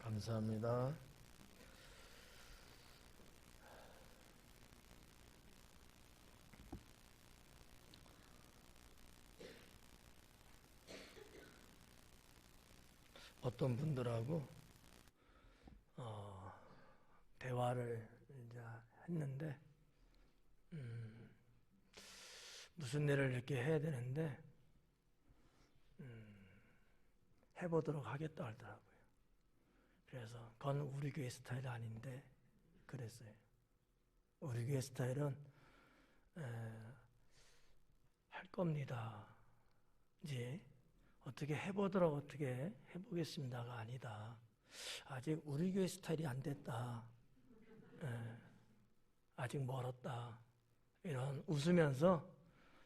감사합니다. 어떤 분들하고 대화를 이제 했는데 무슨 일을 이렇게 해야 되는데 해보도록 하겠다 하더라고요. 그래서 그건 우리 교회 스타일 아닌데 그랬어요. 우리 교회 스타일은 할 겁니다. 이제 어떻게 해보도록 어떻게 해보겠습니다가 아니다. 아직 우리 교회 스타일이 안 됐다. 아직 멀었다. 이런 웃으면서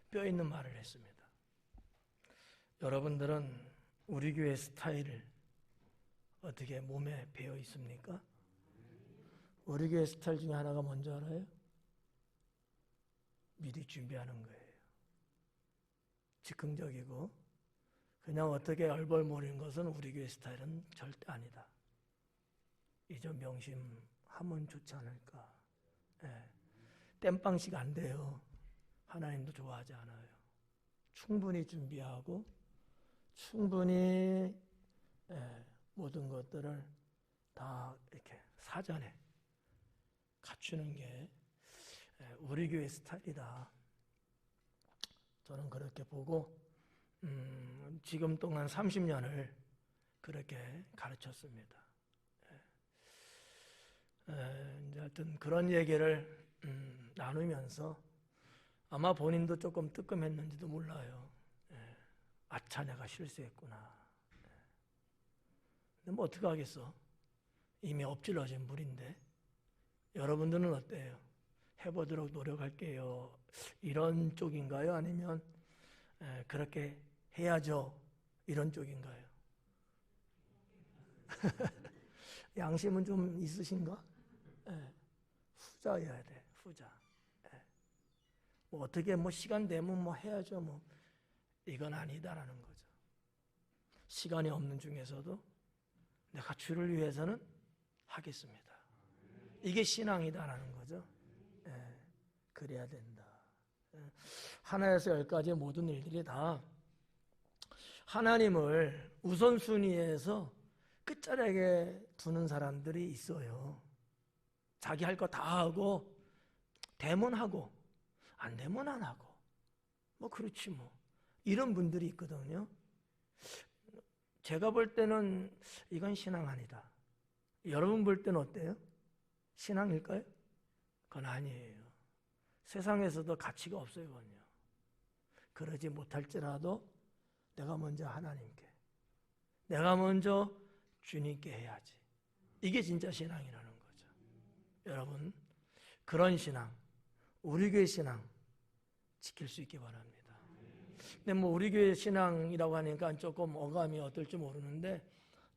뼈 있는 말을 했습니다. 여러분들은 우리 교회 스타일을 어떻게 몸에 배어 있습니까? 우리 교회 스타일 중에 하나가 뭔지 알아요? 미리 준비하는 거예요. 즉흥적이고 그냥 어떻게 얼벌무리는 것은 우리 교회 스타일은 절대 아니다. 이 점 명심하면 좋지 않을까. 땜빵식 안 돼요. 하나님도 좋아하지 않아요. 충분히 준비하고 충분히 모든 것들을 다 이렇게 사전에 갖추는 게 우리 교회 스타일이다. 저는 그렇게 보고 지금 동안 30년을 그렇게 가르쳤습니다. 이제 하여튼 그런 얘기를 나누면서 아마 본인도 조금 뜨끔했는지도 몰라요. 아차, 내가 실수했구나. 근데 뭐 어떻게 하겠어? 이미 엎질러진 물인데. 여러분들은 어때요? 해보도록 노력할게요. 이런 쪽인가요? 아니면 그렇게 해야죠. 이런 쪽인가요? 양심은 좀 있으신가? 후자여야 돼. 후자. 뭐 어떻게 뭐 시간 되면 뭐 해야죠. 뭐 이건 아니다라는 거죠. 시간이 없는 중에서도 내가 주를 위해서는 하겠습니다. 이게 신앙이다라는 거죠. 그래야 된다. 하나에서 열까지의 모든 일들이 다 하나님을 우선순위에서 끝자락에 두는 사람들이 있어요. 자기 할 거 다 하고 되면 하고 안 되면 안 하고 뭐 그렇지 뭐 이런 분들이 있거든요. 제가 볼 때는 이건 신앙 아니다. 여러분 볼 때는 어때요? 신앙일까요? 그건 아니에요. 세상에서도 가치가 없어요. 그건요. 그러지 못할지라도 내가 먼저 하나님께, 내가 먼저 주님께 해야지. 이게 진짜 신앙이라는 거죠. 여러분, 그런 신앙, 우리 교회 신앙 지킬 수 있기 바랍니다. 근데 뭐 우리 교회 신앙이라고 하니까 조금 어감이 어떨지 모르는데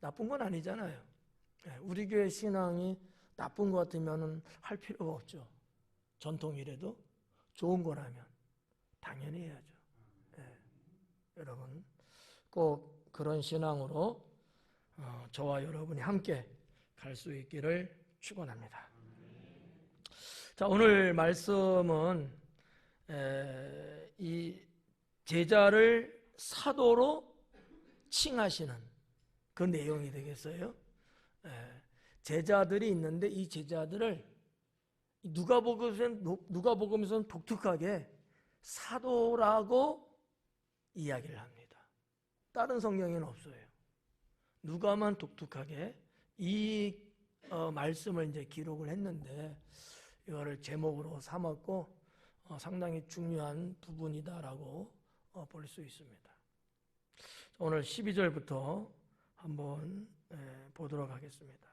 나쁜 건 아니잖아요. 우리 교회 신앙이 나쁜 것 같으면 할 필요가 없죠. 전통이라도 좋은 거라면 당연히 해야죠. 여러분 꼭 그런 신앙으로 저와 여러분이 함께 갈 수 있기를 축원합니다. 자, 오늘 말씀은 이 제자를 사도로 칭하시는 그 내용이 되겠어요. 제자들이 있는데 이 제자들을 누가복음에서는 독특하게 사도라고 이야기를 합니다. 다른 성경에는 없어요. 누가만 독특하게 이 말씀을 이제 기록을 했는데 이거를 제목으로 삼았고 상당히 중요한 부분이다라고 볼 수 있습니다. 오늘 12절부터 한번 보도록 하겠습니다.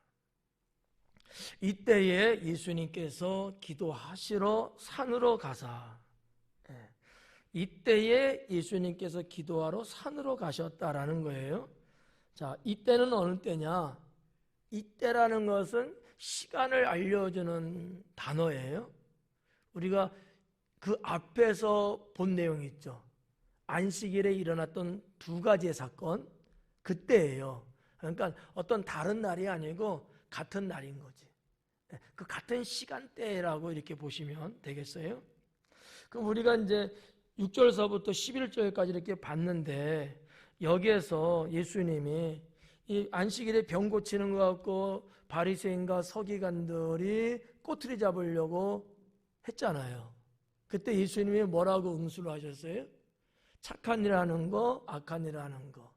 이때에 예수님께서 기도하시러 산으로 가사 이때에 예수님께서 기도하러 산으로 가셨다라는 거예요. 자, 이때는 어느 때냐? 이때라는 것은 시간을 알려주는 단어예요. 우리가 그 앞에서 본 내용이 있죠. 안식일에 일어났던 두 가지의 사건, 그때예요. 그러니까 어떤 다른 날이 아니고 같은 날인 거지. 그 같은 시간대라고 이렇게 보시면 되겠어요. 그럼 우리가 이제 6절서부터 11절까지 이렇게 봤는데, 여기에서 예수님이 이 안식일에 병 고치는 것 같고 바리새인과 서기관들이 꼬투리 잡으려고 했잖아요. 그때 예수님이 뭐라고 응수를 하셨어요? 착한 일 하는 거, 악한 일 하는 거,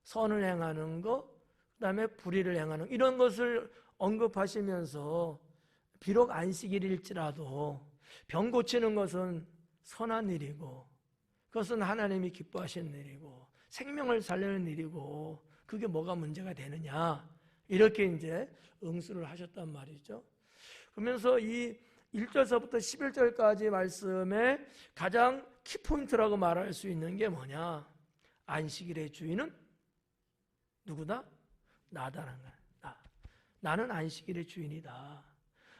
선을 행하는 거, 그 다음에 불의를 행하는 거, 이런 것을 언급하시면서 비록 안식일일지라도 병 고치는 것은 선한 일이고 그것은 하나님이 기뻐하시는 일이고 생명을 살리는 일이고 그게 뭐가 문제가 되느냐, 이렇게 이제 응수를 하셨단 말이죠. 그러면서 이 1절서부터 11절까지 말씀에 가장 키포인트라고 말할 수 있는 게 뭐냐? 안식일의 주인은 누구다? 나다라는 거야. 나는 안식일의 주인이다.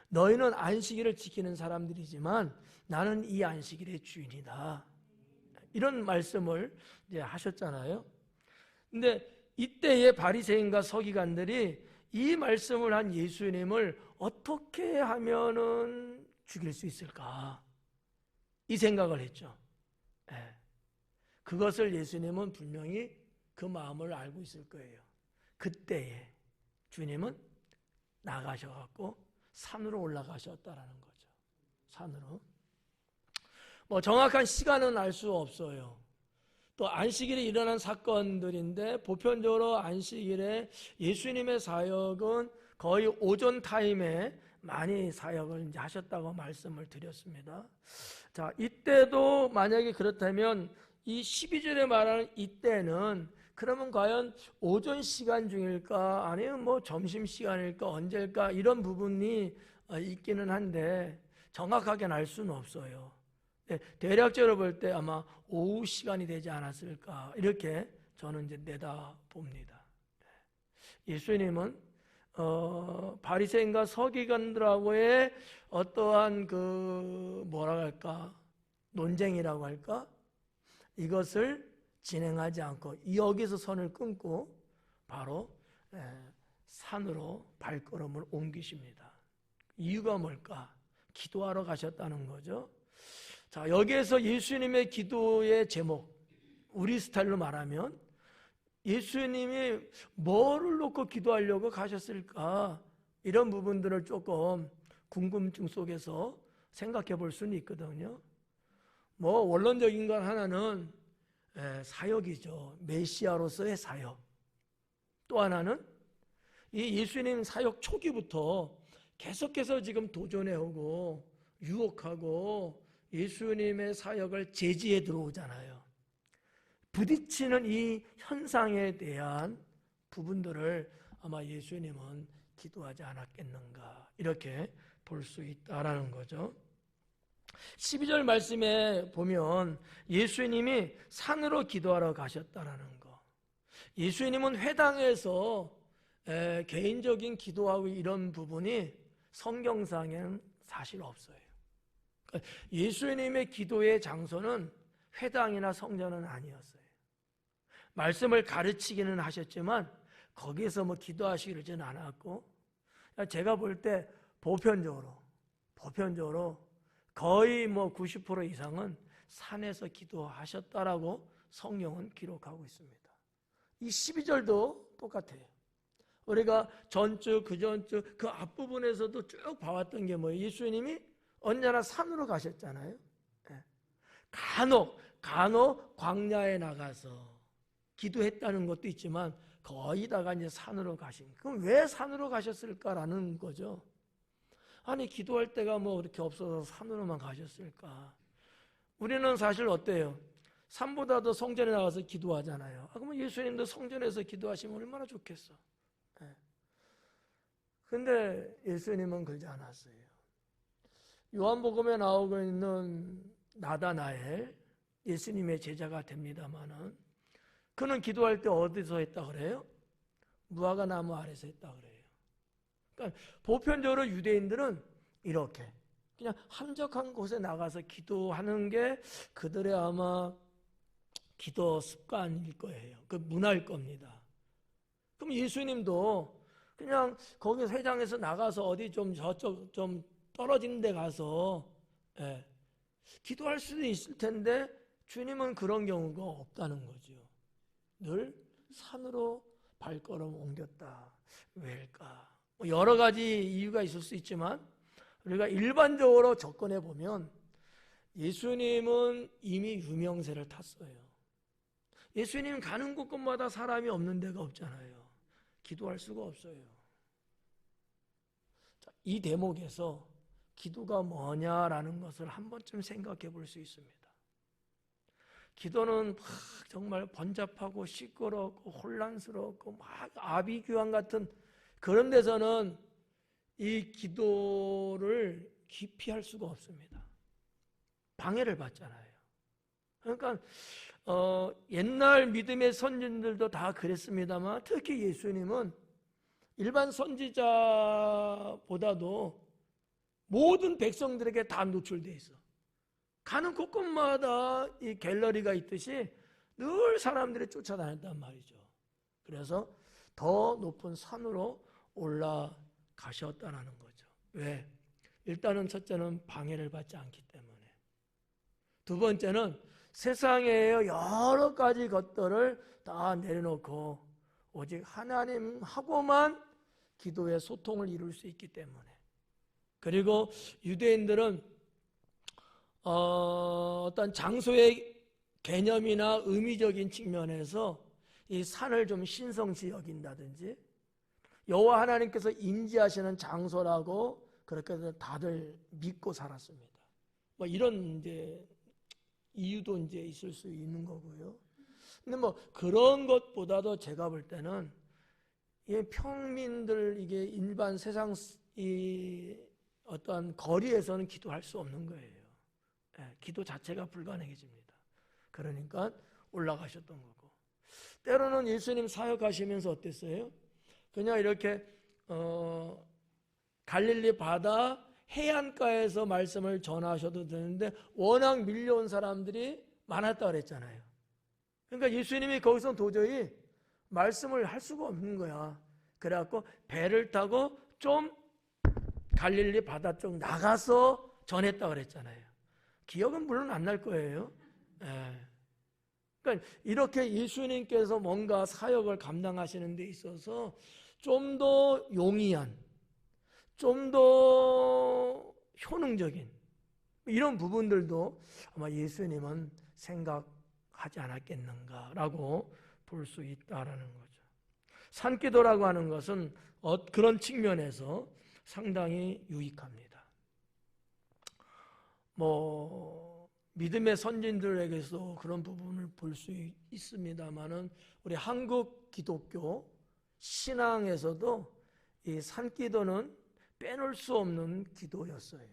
너희는 안식일을 지키는 사람들이지만 나는 이 안식일의 주인이다. 이런 말씀을 이제 하셨잖아요. 근데 이때의 바리새인과 서기관들이 이 말씀을 한 예수님을 어떻게 하면은 죽일 수 있을까? 이 생각을 했죠. 그것을 예수님은 분명히 그 마음을 알고 있을 거예요. 그때에 주님은 나가셔갖고 산으로 올라가셨다라는 거죠. 산으로. 뭐 정확한 시간은 알 수 없어요. 또 안식일에 일어난 사건들인데 보편적으로 안식일에 예수님의 사역은 거의 오전 타임에 많이 사역을 이제 하셨다고 말씀을 드렸습니다. 자, 이때도 만약에 그렇다면 이 12절에 말하는 이때는 그러면 과연 오전 시간 중일까 아니면 뭐 점심 시간일까 언제일까 이런 부분이 있기는 한데 정확하게는 알 수는 없어요. 대략적으로 볼 때 아마 오후 시간이 되지 않았을까 이렇게 저는 이제 내다 봅니다. 예수님은 바리새인과 서기관들하고의 어떠한 그 뭐라 할까 논쟁이라고 할까 이것을 진행하지 않고 여기서 선을 끊고 바로 산으로 발걸음을 옮기십니다. 이유가 뭘까? 기도하러 가셨다는 거죠. 자, 여기에서 예수님의 기도의 제목, 우리 스타일로 말하면 예수님이 뭐를 놓고 기도하려고 가셨을까? 이런 부분들을 조금 궁금증 속에서 생각해 볼 수는 있거든요. 뭐 원론적인 건 하나는 사역이죠. 메시아로서의 사역. 또 하나는 이 예수님 사역 초기부터 계속해서 지금 도전해오고 유혹하고 예수님의 사역을 제지해 들어오잖아요. 부딪히는 이 현상에 대한 부분들을 아마 예수님은 기도하지 않았겠는가 이렇게 볼 수 있다라는 거죠. 12절 말씀에 보면 예수님이 산으로 기도하러 가셨다라는 거. 예수님은 회당에서 개인적인 기도하고 이런 부분이 성경상에는 사실 없어요. 그러니까 예수님의 기도의 장소는 회당이나 성전은 아니었어요. 말씀을 가르치기는 하셨지만 거기에서 뭐 기도하시지는 않았고, 제가 볼 때 보편적으로 거의 뭐 90% 이상은 산에서 기도하셨다라고 성경은 기록하고 있습니다. 이 12절도 똑같아요. 우리가 전주, 그 전주, 그 앞부분에서도 쭉 봐왔던 게 뭐예요? 예수님이 언제나 산으로 가셨잖아요. 간혹 광야에 나가서 기도했다는 것도 있지만 거의 다가 이제 산으로 가신. 그럼 왜 산으로 가셨을까라는 거죠. 아니 기도할 때가 뭐 그렇게 없어서 산으로만 가셨을까? 우리는 사실 어때요? 산보다도 성전에 나가서 기도하잖아요. 그러면 예수님도 성전에서 기도하시면 얼마나 좋겠어. 근데 예수님은 그러지 않았어요. 요한복음에 나오고 있는 나다나엘, 예수님의 제자가 됩니다마는 그는 기도할 때 어디서 했다 그래요? 무화과 나무 아래서 했다 그래요. 그러니까 보편적으로 유대인들은 이렇게 그냥 한적한 곳에 나가서 기도하는 게 그들의 아마 기도 습관일 거예요. 그 문화일 겁니다. 그럼 예수님도 그냥 거기 회장에서 나가서 어디 좀 저쪽 좀 떨어진 데 가서 기도할 수도 있을 텐데 주님은 그런 경우가 없다는 거죠. 늘 산으로 발걸음 옮겼다. 왜일까? 여러 가지 이유가 있을 수 있지만 우리가 일반적으로 접근해 보면 예수님은 이미 유명세를 탔어요. 예수님 가는 곳곳마다 사람이 없는 데가 없잖아요. 기도할 수가 없어요. 자, 이 대목에서 기도가 뭐냐라는 것을 한 번쯤 생각해 볼 수 있습니다. 기도는 막 정말 번잡하고 시끄럽고 혼란스럽고 막 아비규환 같은 그런 데서는 이 기도를 깊이 할 수가 없습니다. 방해를 받잖아요. 그러니까 옛날 믿음의 선진들도 다 그랬습니다만 특히 예수님은 일반 선지자보다도 모든 백성들에게 다 노출돼 있어. 가는 곳곳마다 이 갤러리가 있듯이 늘 사람들이 쫓아다녔단 말이죠. 그래서 더 높은 산으로 올라가셨다는 거죠. 왜? 일단은 첫째는 방해를 받지 않기 때문에. 두 번째는 세상의 여러 가지 것들을 다 내려놓고 오직 하나님하고만 기도의 소통을 이룰 수 있기 때문에. 그리고 유대인들은 어떤 장소의 개념이나 의미적인 측면에서 이 산을 좀 신성시 여긴다든지 여호와 하나님께서 임재하시는 장소라고 그렇게 다들 믿고 살았습니다. 뭐 이런 이제 이유도 이제 있을 수 있는 거고요. 근데 뭐 그런 것보다도 제가 볼 때는 이 평민들 이게 일반 세상 이 어떤 거리에서는 기도할 수 없는 거예요. 기도 자체가 불가능해집니다. 그러니까 올라가셨던 거고. 때로는 예수님 사역하시면서 어땠어요? 그냥 이렇게 갈릴리 바다 해안가에서 말씀을 전하셔도 되는데 워낙 밀려온 사람들이 많았다 그랬잖아요. 그러니까 예수님이 거기서 도저히 말씀을 할 수가 없는 거야. 그래갖고 배를 타고 좀 갈릴리 바다 쪽 나가서 전했다 그랬잖아요. 기억은 물론 안 날 거예요. 그러니까 이렇게 예수님께서 뭔가 사역을 감당하시는 데 있어서 좀 더 용이한, 좀 더 효능적인 이런 부분들도 아마 예수님은 생각하지 않았겠는가라고 볼 수 있다라는 거죠. 산기도라고 하는 것은 그런 측면에서 상당히 유익합니다. 믿음의 선진들에게서 그런 부분을 볼 수 있습니다만은 우리 한국 기독교 신앙에서도 이 산기도는 빼놓을 수 없는 기도였어요.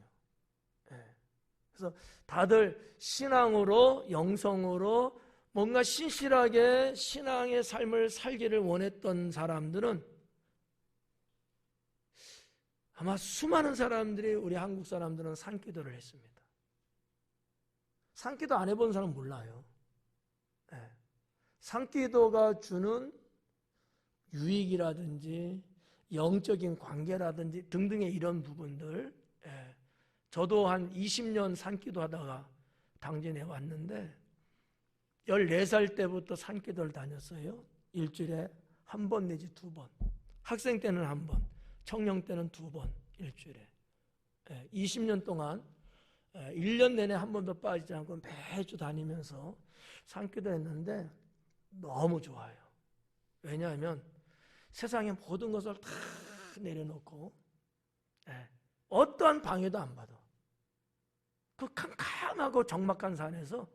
그래서 다들 신앙으로 영성으로 뭔가 신실하게 신앙의 삶을 살기를 원했던 사람들은 아마 수많은 사람들이 우리 한국 사람들은 산기도를 했습니다. 산기도 안 해본 사람 몰라요. 산기도가 주는 유익이라든지 영적인 관계라든지 등등의 이런 부분들, 저도 한 20년 산기도 하다가 당진에 왔는데 14살 때부터 산기도를 다녔어요. 일주일에 한 번 내지 두 번. 학생 때는 한 번, 청년 때는 두 번 일주일에. 20년 동안 1년 내내 한 번도 빠지지 않고 매주 다니면서 산기도 했는데 너무 좋아요. 왜냐하면 세상의 모든 것을 다 내려놓고 어떠한 방해도 안 받아. 그 캄캄하고 적막한 산에서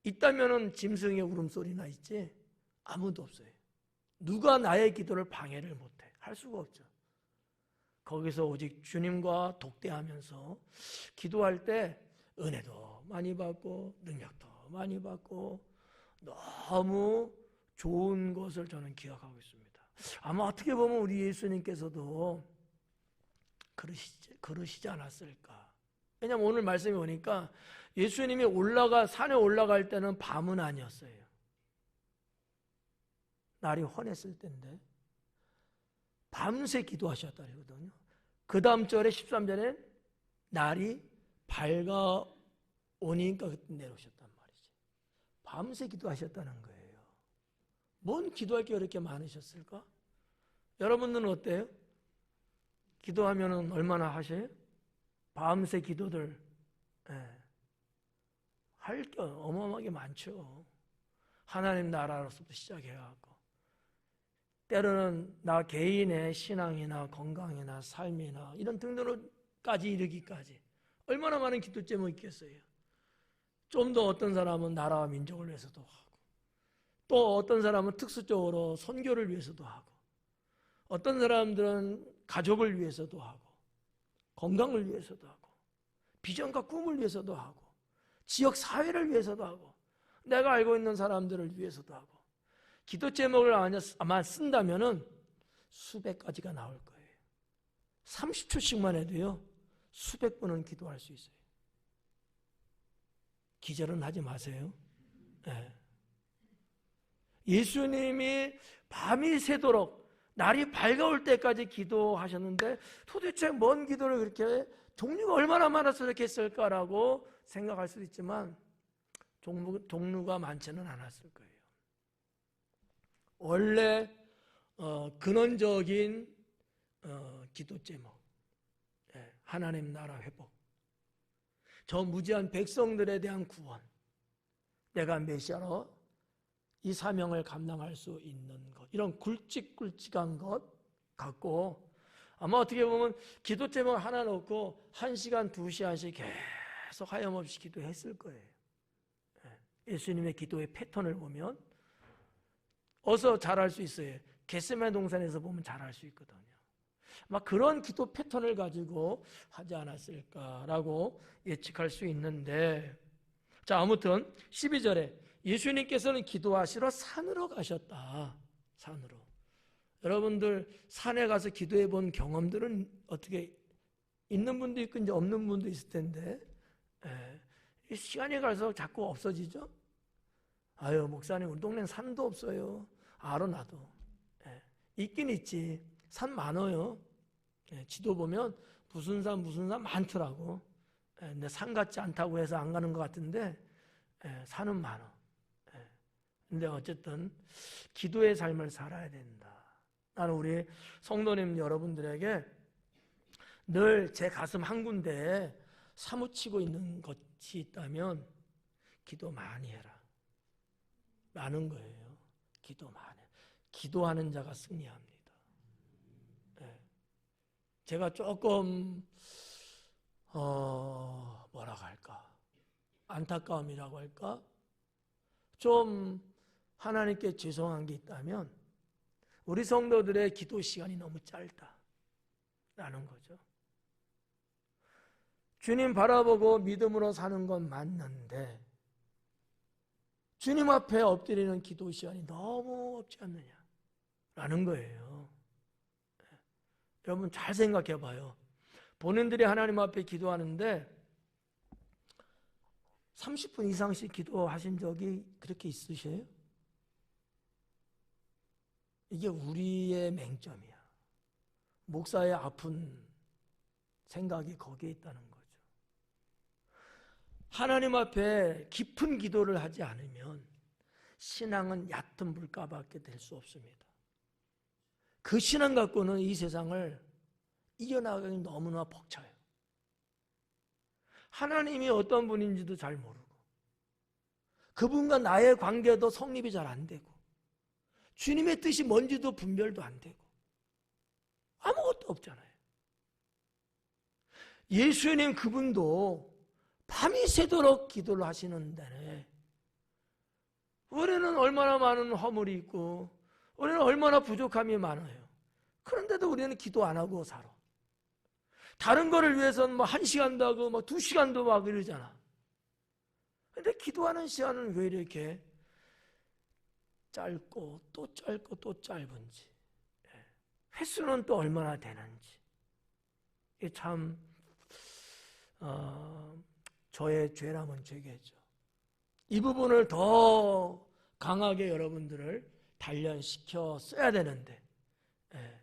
있다면은 짐승의 울음소리나 있지 아무도 없어요. 누가 나의 기도를 방해를 못해. 할 수가 없죠. 거기서 오직 주님과 독대하면서 기도할 때 은혜도 많이 받고 능력도 많이 받고 너무 좋은 것을 저는 기억하고 있습니다. 아마 어떻게 보면 우리 예수님께서도 그러시지 않았을까. 왜냐하면 오늘 말씀이 오니까 예수님이 산에 올라갈 때는 밤은 아니었어요. 날이 훤했을 때인데 밤새 기도하셨다 그러거든요. 그 다음 절에 13절에 날이 밝아오니까 그때 내려오셨단 말이지. 밤새 기도하셨다는 거예요. 뭔 기도할 게 그렇게 많으셨을까? 여러분들은 어때요? 기도하면 얼마나 하세요? 밤새 기도들 할 게 어마어마하게 많죠. 하나님 나라로서부터 시작해갖고 때로는 나 개인의 신앙이나 건강이나 삶이나 이런 등등으로까지 이르기까지 얼마나 많은 기도 제목이 있겠어요. 좀 더 어떤 사람은 나라와 민족을 위해서도 하고 또 어떤 사람은 특수적으로 선교를 위해서도 하고 어떤 사람들은 가족을 위해서도 하고 건강을 위해서도 하고 비전과 꿈을 위해서도 하고 지역 사회를 위해서도 하고 내가 알고 있는 사람들을 위해서도 하고 기도 제목을 아마 쓴다면은 수백 가지가 나올 거예요. 30초씩만 해도요 수백 번은 기도할 수 있어요. 기절은 하지 마세요. 네. 예수님이 밤이 새도록 날이 밝아올 때까지 기도하셨는데 도대체 뭔 기도를 그렇게 종류가 얼마나 많아서 이렇게 했을까라고 생각할 수도 있지만 종류가 많지는 않았을 거예요. 원래 근원적인 기도 제목 하나님 나라 회복, 저 무지한 백성들에 대한 구원, 내가 메시아로 이 사명을 감당할 수 있는 것, 이런 굵직굵직한 것 갖고 아마 어떻게 보면 기도 제목 하나 놓고 1시간, 2시간씩 계속 하염없이 기도했을 거예요. 예수님의 기도의 패턴을 보면 어서 잘할 수 있어요. 겟세마네 동산에서 보면 잘할 수 있거든요. 아마 그런 기도 패턴을 가지고 하지 않았을까라고 예측할 수 있는데, 자, 아무튼 12절에 예수님께서는 기도하시러 산으로 가셨다. 산으로. 여러분들 산에 가서 기도해 본 경험들은 어떻게 있는 분도 있고 이제 없는 분도 있을 텐데, 시간이 가서 자꾸 없어지죠? 아유, 목사님, 우리 동네는 산도 없어요. 알아, 나도. 있긴 있지. 산 많아요. 지도 보면 무슨 산 많더라고. 근데 산 같지 않다고 해서 안 가는 것 같은데, 산은 많아. 근데 어쨌든 기도의 삶을 살아야 된다. 나는 우리 성도님 여러분들에게 늘 제 가슴 한 군데에 사무치고 있는 것이 있다면 기도 많이 해라. 많은 거예요. 기도 많이. 기도하는 자가 승리합니다. 제가 조금 뭐라고 할까? 안타까움이라고 할까? 좀 하나님께 죄송한 게 있다면 우리 성도들의 기도 시간이 너무 짧다라는 거죠. 주님 바라보고 믿음으로 사는 건 맞는데 주님 앞에 엎드리는 기도 시간이 너무 없지 않느냐라는 거예요. 여러분 잘 생각해 봐요. 본인들이 하나님 앞에 기도하는데 30분 이상씩 기도하신 적이 그렇게 있으세요? 이게 우리의 맹점이야. 목사의 아픈 생각이 거기에 있다는 거죠. 하나님 앞에 깊은 기도를 하지 않으면 신앙은 얕은 물가밖에 될 수 없습니다. 그 신앙 갖고는 이 세상을 이겨나가기 너무나 벅차요. 하나님이 어떤 분인지도 잘 모르고 그분과 나의 관계도 성립이 잘 안 되고 주님의 뜻이 뭔지도 분별도 안 되고 아무것도 없잖아요. 예수님 그분도 밤이 새도록 기도를 하시는데 우리는 얼마나 많은 허물이 있고 우리는 얼마나 부족함이 많아요. 그런데도 우리는 기도 안 하고 살아. 다른 거를 위해서는 뭐 1시간도 하고 뭐 2시간도 막 이러잖아. 근데 기도하는 시간은 왜 이렇게 짧고 또 짧고 또 짧은지, 횟수는 또 얼마나 되는지, 이게 참 저의 죄라면 죄겠죠. 이 부분을 더 강하게 여러분들을 단련시켜 써야 되는데, 예,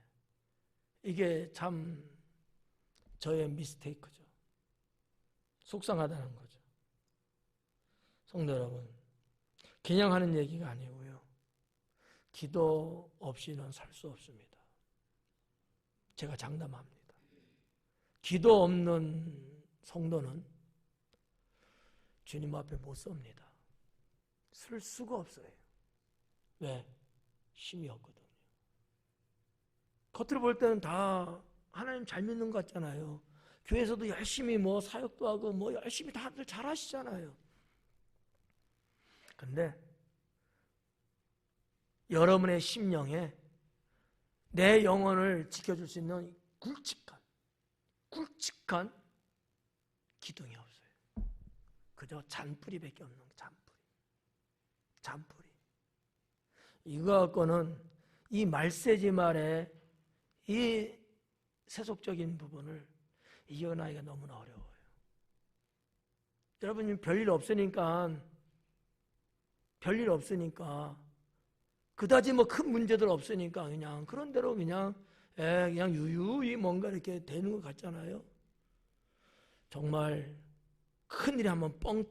이게 참 저의 미스테이크죠. 속상하다는 거죠. 성도 여러분, 그냥 하는 얘기가 아니고요. 기도 없이는 살 수 없습니다. 제가 장담합니다. 기도 없는 성도는 주님 앞에 못 섭니다. 쓸 수가 없어요. 왜? 힘이 없거든요. 겉으로 볼 때는 다 하나님 잘 믿는 것 같잖아요. 교회에서도 열심히 뭐 사역도 하고 뭐 열심히 다들 잘 하시잖아요. 근데 여러분의 심령에 내 영혼을 지켜줄 수 있는 굵직한 기둥이 없어요. 그저 잔뿌리밖에 없는 잔뿌리. 이거 갖고는 이 말세지 말에 이 세속적인 부분을 이겨나기가 너무나 어려워요. 여러분 별일 없으니까 그다지 뭐 큰 문제들 없으니까 그냥 그런 대로 그냥 유유히 뭔가 이렇게 되는 것 같잖아요. 정말 큰일이 한번 뻥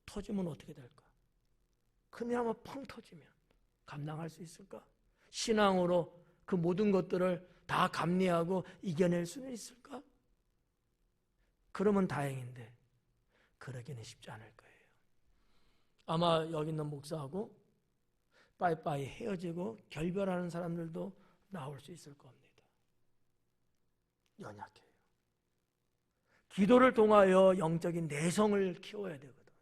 터지면 어떻게 될까? 큰일이 한번 펑 터지면 감당할 수 있을까? 신앙으로 그 모든 것들을 다 감내하고 이겨낼 수는 있을까? 그러면 다행인데 그러기는 쉽지 않을 거예요. 아마 여기 있는 목사하고 빠이빠이 헤어지고 결별하는 사람들도 나올 수 있을 겁니다. 연약해요. 기도를 통하여 영적인 내성을 키워야 되거든.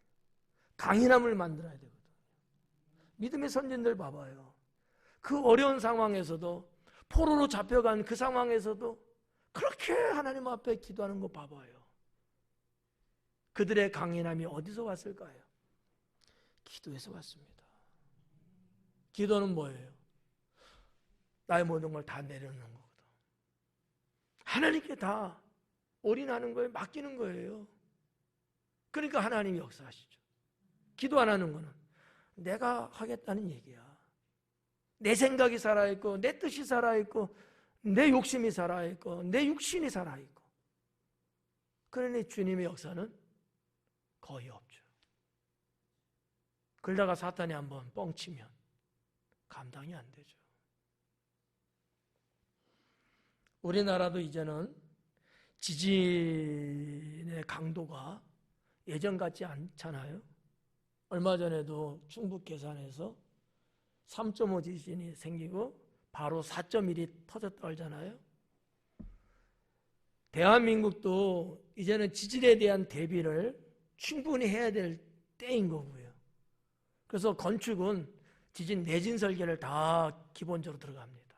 강인함을 만들어야 되거든. 믿음의 선진들 봐봐요. 그 어려운 상황에서도 포로로 잡혀간 그 상황에서도 그렇게 하나님 앞에 기도하는 거 봐봐요. 그들의 강인함이 어디서 왔을까요? 기도에서 왔습니다. 기도는 뭐예요? 나의 모든 걸 다 내려놓는 거거든. 하나님께 다 올인하는 거예요. 맡기는 거예요. 그러니까 하나님이 역사하시죠. 기도 안 하는 거는 내가 하겠다는 얘기야. 내 생각이 살아있고 내 뜻이 살아있고 내 욕심이 살아있고 내 육신이 살아있고, 그러니 주님의 역사는 거의 없죠. 그러다가 사탄이 한번 뻥치면 감당이 안 되죠. 우리나라도 이제는 지진의 강도가 예전 같지 않잖아요. 얼마 전에도 충북 괴산에서 3.5 지진이 생기고 바로 4.1이 터졌다고 하잖아요. 대한민국도 이제는 지진에 대한 대비를 충분히 해야 될 때인 거고요. 그래서 건축은 지진 내진 설계를 다 기본적으로 들어갑니다.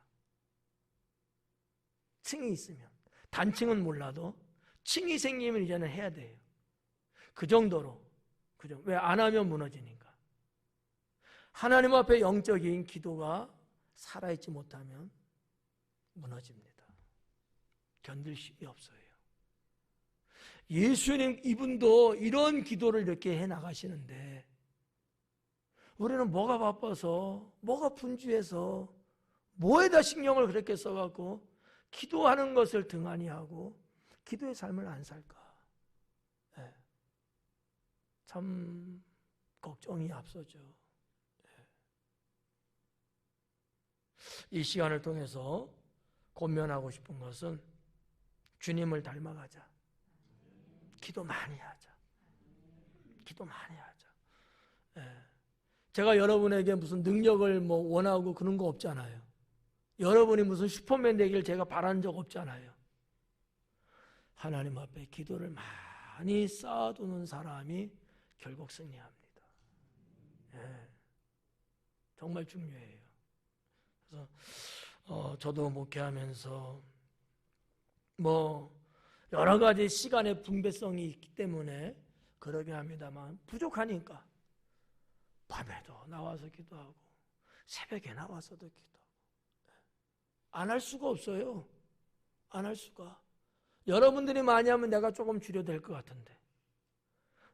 층이 있으면, 단층은 몰라도 층이 생기면 이제는 해야 돼요. 그 정도로. 그죠? 왜 안 하면 무너지니까. 하나님 앞에 영적인 기도가 살아있지 못하면 무너집니다. 견딜 힘이 없어요. 예수님 이분도 이런 기도를 이렇게 해 나가시는데 우리는 뭐가 바빠서, 뭐가 분주해서, 뭐에다 신경을 그렇게 써갖고 기도하는 것을 등한히 하고 기도의 삶을 안 살까? 네. 참 걱정이 앞서죠. 네. 이 시간을 통해서 권면하고 싶은 것은 주님을 닮아가자. 기도 많이 하자. 기도 많이 하자. 네. 제가 여러분에게 무슨 능력을 뭐 원하고 그런 거 없잖아요. 여러분이 무슨 슈퍼맨 되기를 제가 바라는 적 없잖아요. 하나님 앞에 기도를 많이 쌓아두는 사람이 결국 승리합니다. 네. 정말 중요해요. 그래서 저도 목회하면서 뭐 여러 가지 시간의 분배성이 있기 때문에 그러긴 합니다만 부족하니까 밤에도 나와서 기도하고 새벽에 나와서도 기도하고 안 할 수가 없어요. 안 할 수가. 여러분들이 많이 하면 내가 조금 줄여될 것 같은데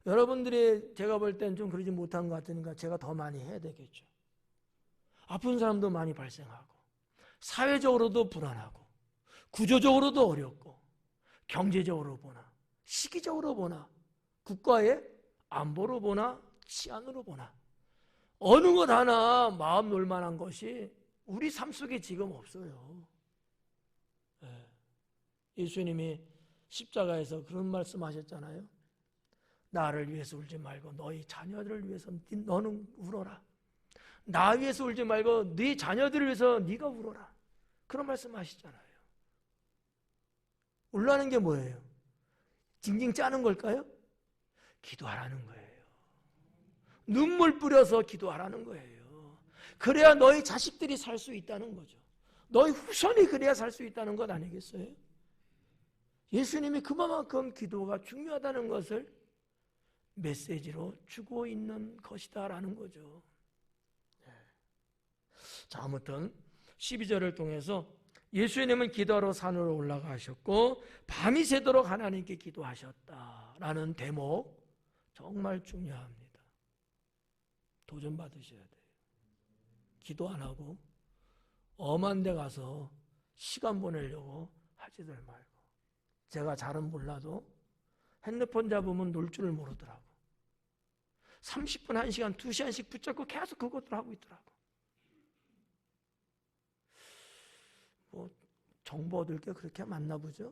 여러분들이 제가 볼 땐 좀 그러지 못한 것 같으니까 제가 더 많이 해야 되겠죠. 아픈 사람도 많이 발생하고, 사회적으로도 불안하고, 구조적으로도 어렵고, 경제적으로 보나, 시기적으로 보나, 국가의 안보로 보나, 치안으로 보나, 어느 것 하나 마음 놓을 만한 것이 우리 삶 속에 지금 없어요. 예수님이 십자가에서 그런 말씀하셨잖아요. 나를 위해서 울지 말고 너희 자녀들을 위해서 너는 울어라. 나 위해서 울지 말고 네 자녀들을 위해서 네가 울어라. 그런 말씀하시잖아요. 울라는 게 뭐예요? 징징 짜는 걸까요? 기도하라는 거예요. 눈물 뿌려서 기도하라는 거예요. 그래야 너희 자식들이 살 수 있다는 거죠. 너희 후손이 그래야 살 수 있다는 것 아니겠어요? 예수님이 그만큼 기도가 중요하다는 것을 메시지로 주고 있는 것이다라는 거죠. 자, 아무튼 12절을 통해서 예수님은 기도하러 산으로 올라가셨고 밤이 새도록 하나님께 기도하셨다라는 대목 정말 중요합니다. 도전받으셔야 돼요. 기도 안 하고 엄한 데 가서 시간 보내려고 하지들 말고. 제가 잘은 몰라도 핸드폰 잡으면 놀 줄을 모르더라고. 30분, 1시간, 2시간씩 붙잡고 계속 그것들 하고 있더라고. 뭐 정보 얻을 게 그렇게 많나 보죠?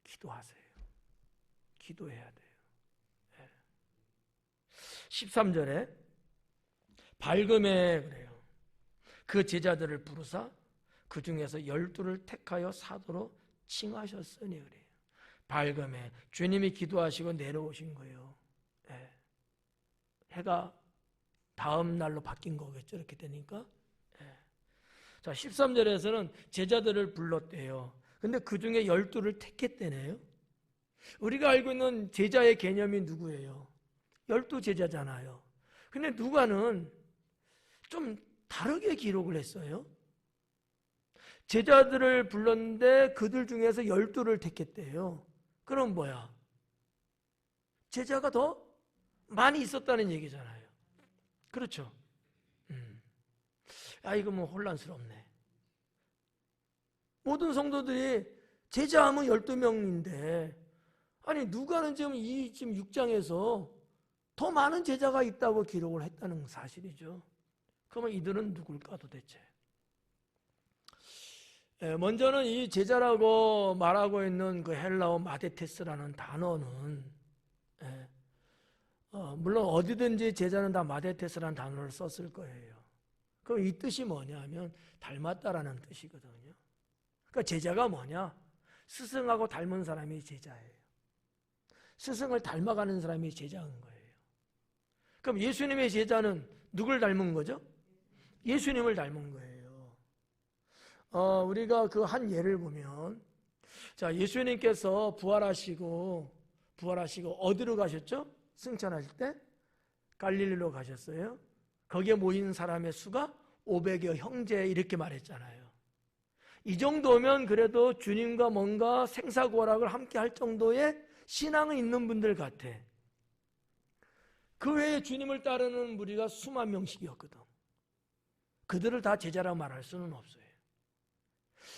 기도하세요. 기도해야 돼요. 13절에 밝음에 그래요. 그 제자들을 부르사 그 중에서 12를 택하여 사도로 칭하셨으니 그래요. 밝음에 주님이 기도하시고 내려오신 거예요. 해가 다음 날로 바뀐 거겠죠. 이렇게 되니까. 자, 13절에서는 제자들을 불렀대요. 근데 그 중에 12를 택했대네요. 우리가 알고 있는 제자의 개념이 누구예요? 12 제자잖아요. 근데 누가는 좀 다르게 기록을 했어요. 제자들을 불렀는데 그들 중에서 12를 택했대요. 그럼 뭐야? 제자가 더 많이 있었다는 얘기잖아요. 그렇죠? 이거 뭐 혼란스럽네. 모든 성도들이 제자하면 12명인데 아니 누가는 지금 6장에서 더 많은 제자가 있다고 기록을 했다는 사실이죠. 그러면 이들은 누굴까 도대체? 먼저는 이 제자라고 말하고 있는 그 헬라어 마데테스라는 단어는 물론 어디든지 제자는 다 마데테스라는 단어를 썼을 거예요. 그럼 이 뜻이 뭐냐면 닮았다라는 뜻이거든요. 그러니까 제자가 뭐냐? 스승하고 닮은 사람이 제자예요. 스승을 닮아가는 사람이 제자인 거예요. 그럼 예수님의 제자는 누굴 닮은 거죠? 예수님을 닮은 거예요. 우리가 그 한 예를 보면, 자, 예수님께서 부활하시고 어디로 가셨죠? 승천하실 때? 갈릴리로 가셨어요. 거기에 모인 사람의 수가 500여 형제 이렇게 말했잖아요. 이 정도면 그래도 주님과 뭔가 생사고락을 함께 할 정도의 신앙이 있는 분들 같아. 그 외에 주님을 따르는 무리가 수만 명씩이었거든. 그들을 다 제자라고 말할 수는 없어요.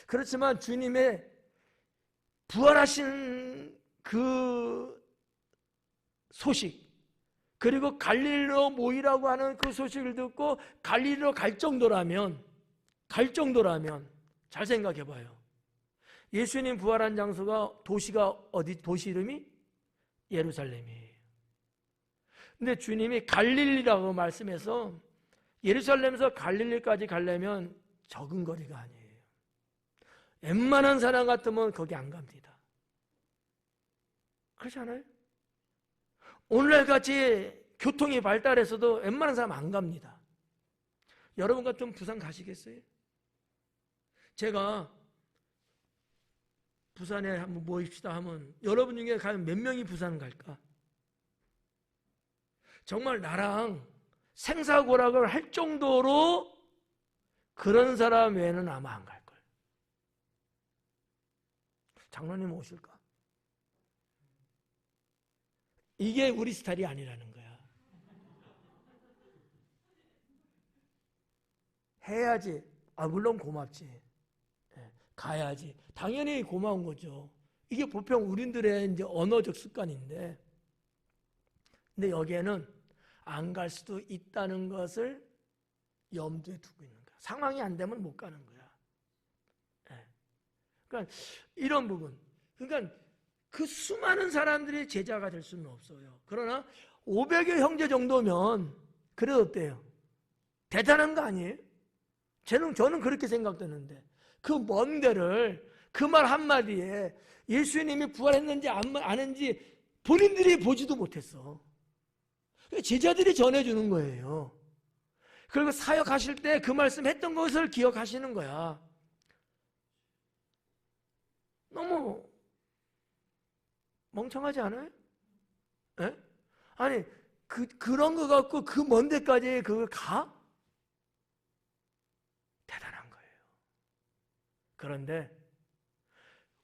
그렇지만 주님의 부활하신 그 소식, 그리고 갈릴리로 모이라고 하는 그 소식을 듣고 갈릴리로 갈 정도라면 잘 생각해 봐요. 예수님 부활한 장소가 도시가 어디, 도시 이름이 예루살렘이에요. 근데 주님이 갈릴리라고 말씀해서 예루살렘에서 갈릴리까지 가려면 적은 거리가 아니에요. 웬만한 사람 같으면 거기 안 갑니다. 그렇지 않아요? 오늘날같이 교통이 발달해서도 웬만한 사람 안 갑니다. 여러분 같으면 부산 가시겠어요? 제가 부산에 한번 모입시다 하면 여러분 중에 과연 몇 명이 부산 갈까? 정말 나랑 생사고락을 할 정도로 그런 사람 외에는 아마 안 갈걸. 장로님 오실까? 이게 우리 스타일이 아니라는 거야. 해야지. 물론 고맙지. 가야지. 당연히 고마운 거죠. 이게 보통 우리들의 이제 언어적 습관인데, 근데 여기에는 안 갈 수도 있다는 것을 염두에 두고 있는 거야. 상황이 안 되면 못 가는 거야. 그러니까 이런 부분. 그러니까 그 수많은 사람들이 제자가 될 수는 없어요. 그러나 500여 형제 정도면 그래도 어때요? 대단한 거 아니에요? 저는 그렇게 생각되는데, 그 먼 데를 그 말 한마디에 예수님이 부활했는지 안 했는지 본인들이 보지도 못했어. 제자들이 전해주는 거예요. 그리고 사역하실 때 그 말씀 했던 것을 기억하시는 거야. 너무 멍청하지 않아요? 에? 아니, 그런 거 갖고 그 먼 데까지 그걸 가? 대단한 거예요. 그런데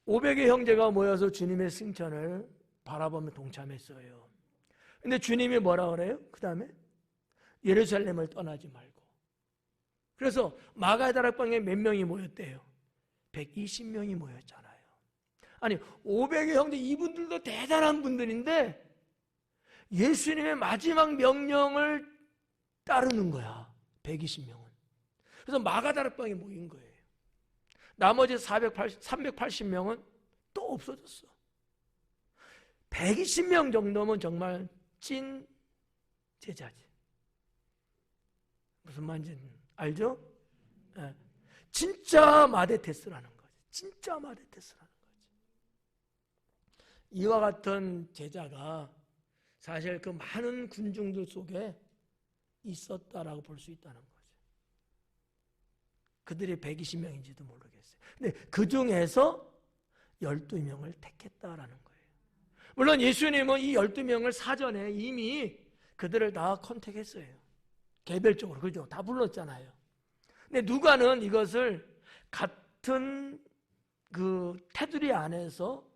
500의 형제가 모여서 주님의 승천을 바라보며 동참했어요. 근데 주님이 뭐라 그래요? 그 다음에 예루살렘을 떠나지 말고. 그래서 마가다락방에 몇 명이 모였대요? 120명이 모였잖아요. 아니, 500의 형제, 이분들도 대단한 분들인데 예수님의 마지막 명령을 따르는 거야, 120명은. 그래서 마가다락방에 모인 거예요. 나머지 380명은 또 없어졌어. 120명 정도면 정말 찐 제자지. 무슨 말인지 알죠? 네. 진짜 마데테스라는 거지. 진짜 마데테스라는 거지. 이와 같은 제자가 사실 그 많은 군중들 속에 있었다라고 볼 수 있다는 거죠. 그들이 120명인지도 모르겠어요. 근데 그 중에서 12명을 택했다라는 거예요. 물론 예수님은 이 12명을 사전에 이미 그들을 다 컨택했어요. 개별적으로. 그죠? 다 불렀잖아요. 근데 누가는 이것을 같은 그 테두리 안에서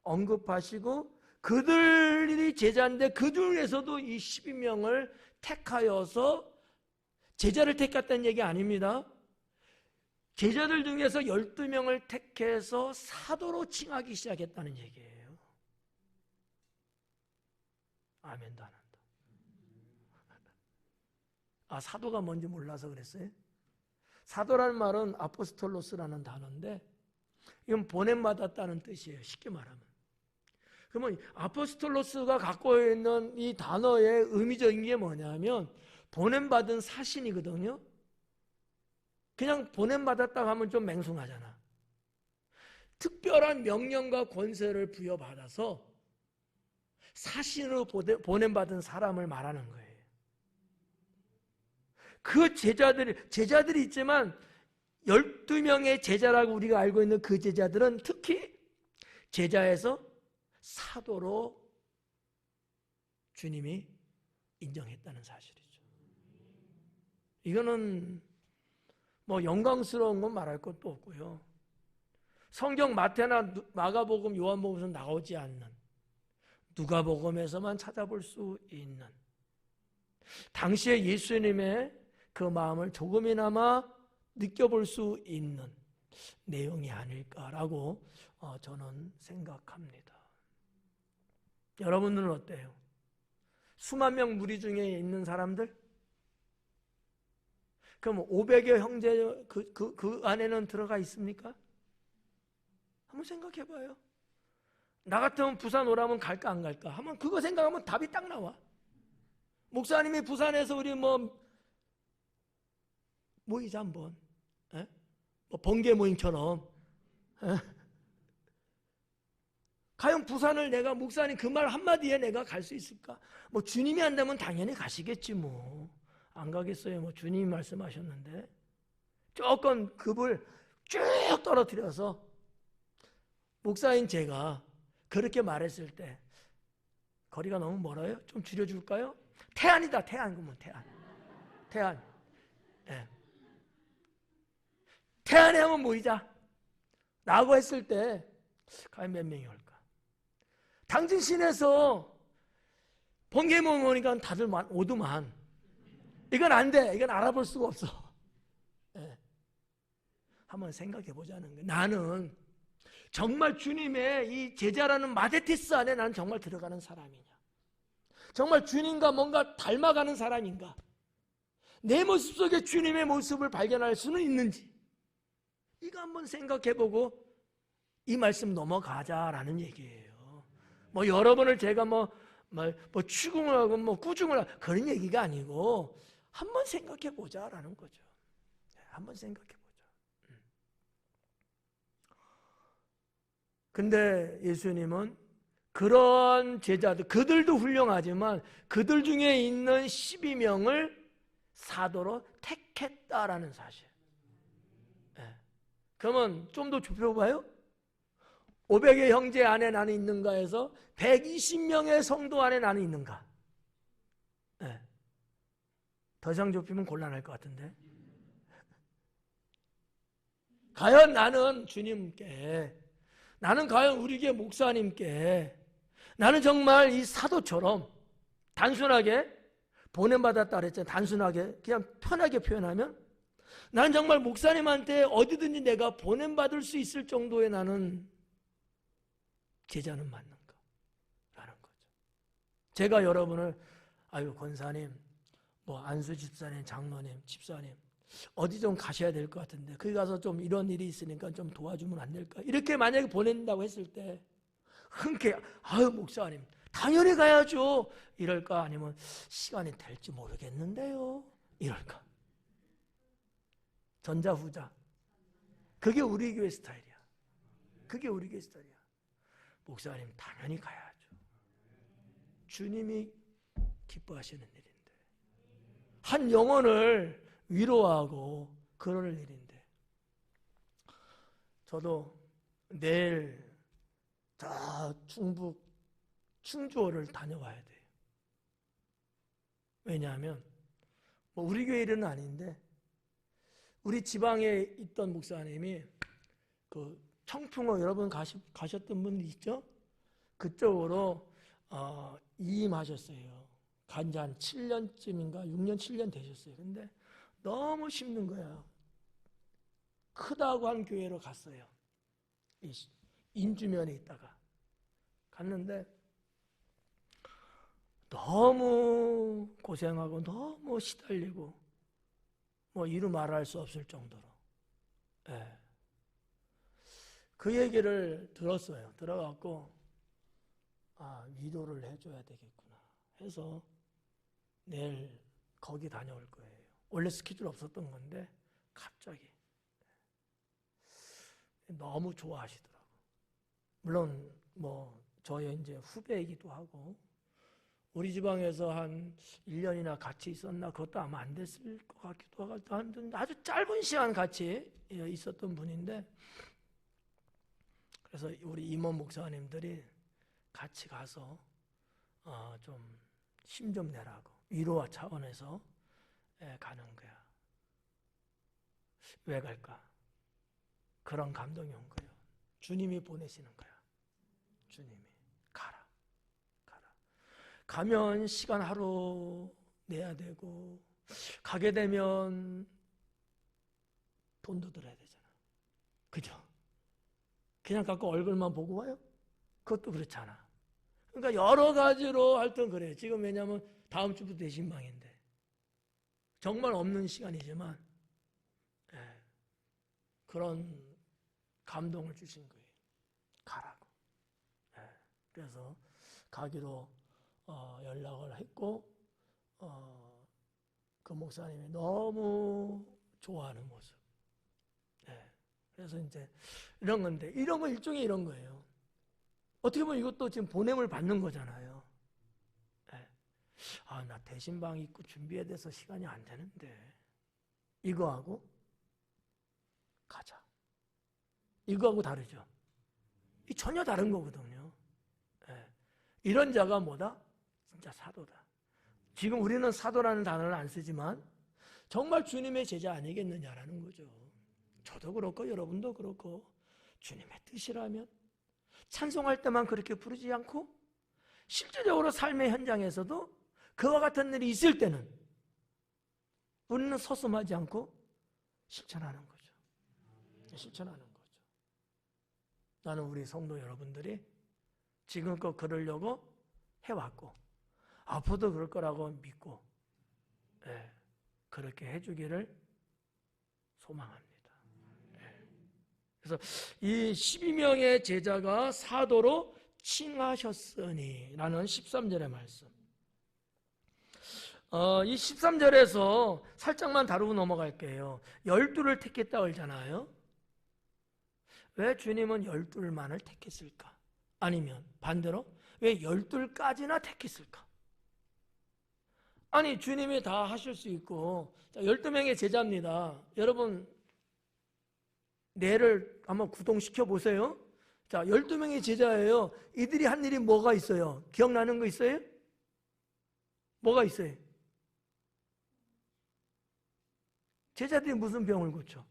언급하시고, 그들이 제자인데 그 중에서도 이 12명을 택하여서 제자를 택했다는 얘기 아닙니다. 제자들 중에서 12명을 택해서 사도로 칭하기 시작했다는 얘기예요. 아멘도 안 한다. 사도가 뭔지 몰라서 그랬어요? 사도라는 말은 아포스톨로스라는 단어인데 이건 보냄받았다는 뜻이에요. 쉽게 말하면. 그러면 아포스톨로스가 갖고 있는 이 단어의 의미적인 게 뭐냐면 보냄받은 사신이거든요. 그냥 보냄받았다고 하면 좀 맹숭하잖아. 특별한 명령과 권세를 부여받아서 사신으로 보냄받은 사람을 말하는 거예요. 그 제자들이 있지만 12명의 제자라고 우리가 알고 있는 그 제자들은 특히 제자에서 사도로 주님이 인정했다는 사실이죠. 이거는 뭐 영광스러운 건 말할 것도 없고요. 성경 마태나 마가복음, 요한복음에서 나오지 않는, 누가복음에서만 찾아볼 수 있는 당시에 예수님의 그 마음을 조금이나마 느껴볼 수 있는 내용이 아닐까라고 저는 생각합니다. 여러분들은 어때요? 수만 명 무리 중에 있는 사람들? 그럼 500여 형제 그 안에는 들어가 있습니까? 한번 생각해 봐요. 나 같으면 부산 오라면 갈까 안 갈까? 한번 그거 생각하면 답이 딱 나와. 목사님이 부산에서 우리 모이자 한번. 뭐 번개 모임처럼. 과연 부산을 내가 목사님 그 말 한마디에 내가 갈 수 있을까? 뭐 주님이 한다면 당연히 가시겠지 뭐. 안 가겠어요. 뭐 주님이 말씀하셨는데. 조금 급을 쭉 떨어뜨려서 목사인 제가 그렇게 말했을 때 거리가 너무 멀어요? 좀 줄여줄까요? 태안이다. 태안. 그러면 태안. 네. 태안에 한번 모이자 라고 했을 때 과연 몇 명이 올까? 당진 시내에서 번개 모임 오니까 다들 오더만. 이건 안 돼. 이건 알아볼 수가 없어. 한번 생각해 보자는 거예요. 나는 정말 주님의 이 제자라는 마데티스 안에 나는 정말 들어가는 사람이냐? 정말 주님과 뭔가 닮아가는 사람인가? 내 모습 속에 주님의 모습을 발견할 수는 있는지, 이거 한번 생각해 보고 이 말씀 넘어가자라는 얘기예요. 뭐 여러분을 제가 뭐 추궁을 하고 꾸중을 하고 그런 얘기가 아니고 한번 생각해 보자라는 거죠. 한번 생각해 보자. 근데 예수님은 그런 제자들, 그들도 훌륭하지만 그들 중에 있는 12명을 사도로 택했다라는 사실. 그러면 좀 더 좁혀봐요. 500의 형제 안에 나는 있는가 해서 120명의 성도 안에 나는 있는가. 더 이상 좁히면 곤란할 것 같은데. 과연 나는 주님께, 나는 과연 우리 교회 목사님께, 나는 정말 이 사도처럼 단순하게 보냄받았다 그랬잖아요. 단순하게 그냥 편하게 표현하면 나는 정말 목사님한테 어디든지 내가 보냄받을 수 있을 정도의 나는 제자는 맞는가? 라는 거죠. 제가 여러분을 권사님, 안수 집사님, 장로님, 집사님 어디 좀 가셔야 될 것 같은데 거기 가서 좀 이런 일이 있으니까 좀 도와주면 안 될까? 이렇게 만약에 보낸다고 했을 때 흔쾌히 목사님 당연히 가야죠 이럴까? 아니면 시간이 될지 모르겠는데요 이럴까? 전자 후자. 그게 우리 교회 스타일이야. 그게 우리 교회 스타일이야. 목사님 당연히 가야죠. 주님이 기뻐하시는 일인데, 한 영혼을 위로하고 그럴 일인데, 저도 내일 다 충북 충주호를 다녀와야 돼요. 왜냐하면 우리 교회 일은 아닌데 우리 지방에 있던 목사님이 그 청풍호 여러분 가셨던 분 있죠? 그쪽으로 이임하셨어요. 간지 한 7년쯤인가 6년 7년 되셨어요. 근데 너무 힘든 거예요. 크다고 한 교회로 갔어요. 인주면에 있다가 갔는데 너무 고생하고 너무 시달리고 이루 말할 수 없을 정도로. 그 얘기를 들었어요. 들어갖고 위로를 해줘야 되겠구나 해서 내일 거기 다녀올 거예요. 원래 스케줄 없었던 건데 갑자기 너무 좋아하시더라고. 물론 저의 이제 후배이기도 하고 우리 지방에서 한 1년이나 같이 있었나 그것도 아마 안 됐을 것 같기도 하고 아주 짧은 시간 같이 있었던 분인데, 그래서 우리 임원 목사님들이 같이 가서 좀 힘 좀 내라고 위로와 차원에서 가는 거야. 왜 갈까? 그런 감동이 온 거예요. 주님이 보내시는 거야. 주님이 가라. 가면 시간 하루 내야 되고 가게 되면 돈도 들어야 되잖아. 그죠? 그냥 갖고 얼굴만 보고 와요? 그것도 그렇잖아. 그러니까 여러 가지로 하여튼 그래요. 지금 왜냐하면 다음 주부터 대신방인데 정말 없는 시간이지만 그런 감동을 주신 거예요. 가라고. 그래서 가기로 연락을 했고 그 목사님이 너무 좋아하는 모습. 그래서 이제 이런 건데, 이런 건 일종의 이런 거예요. 어떻게 보면 이것도 지금 보냄을 받는 거잖아요. 나 대신방 입고 준비해야 돼서 시간이 안 되는데 이거하고 가자. 이거하고 다르죠. 전혀 다른 거거든요. 이런 자가 뭐다? 진짜 사도다. 지금 우리는 사도라는 단어를 안 쓰지만 정말 주님의 제자 아니겠느냐라는 거죠. 저도 그렇고 여러분도 그렇고 주님의 뜻이라면 찬송할 때만 그렇게 부르지 않고 실질적으로 삶의 현장에서도 그와 같은 일이 있을 때는 우리는 서슴하지 않고 실천하는 거죠. 이렇게 실천하는 거죠. 나는 우리 성도 여러분들이 지금껏 그러려고 해왔고 앞으로도 그럴 거라고 믿고 그렇게 해주기를 소망합니다. 그래서 이 12명의 제자가 사도로 칭하셨으니 라는 13절의 말씀. 이 13절에서 살짝만 다루고 넘어갈게요. 12를 택했다 그러잖아요. 왜 주님은 12만을 택했을까? 아니면 반대로 왜 12까지나 택했을까? 아니 주님이 다 하실 수 있고 12명의 제자입니다. 여러분 뇌를 한번 구동시켜 보세요. 자, 12명의 제자예요. 이들이 한 일이 뭐가 있어요? 기억나는 거 있어요? 뭐가 있어요? 제자들이 무슨 병을 고쳐?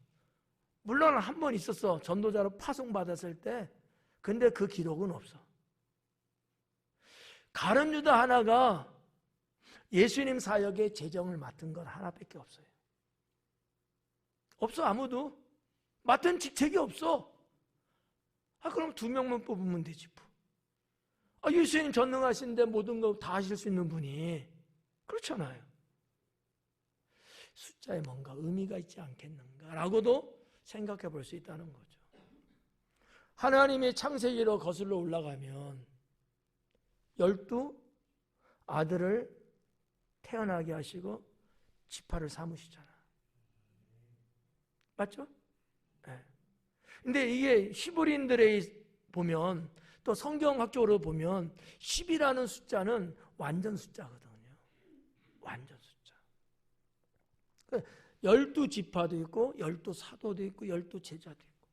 물론 한 번 있었어. 전도자로 파송받았을 때. 근데 그 기록은 없어. 가룟 유다 하나가 예수님 사역의 재정을 맡은 건 하나밖에 없어요. 없어. 아무도 맡은 직책이 없어. 그럼 2명만 뽑으면 되지 뭐. 예수님 전능하신데 모든 거 다 하실 수 있는 분이. 그렇잖아요. 숫자에 뭔가 의미가 있지 않겠는가라고도 생각해 볼 수 있다는 거죠. 하나님의 창세기로 거슬러 올라가면 12 아들을 태어나게 하시고 지파를 삼으시잖아. 맞죠? 네. 근데 이게 히브리인들의 보면 또 성경학적으로 보면 10이라는 숫자는 완전 숫자거든요. 완전 숫자. 12지파도 있고 12사도도 있고 12제자도 있고.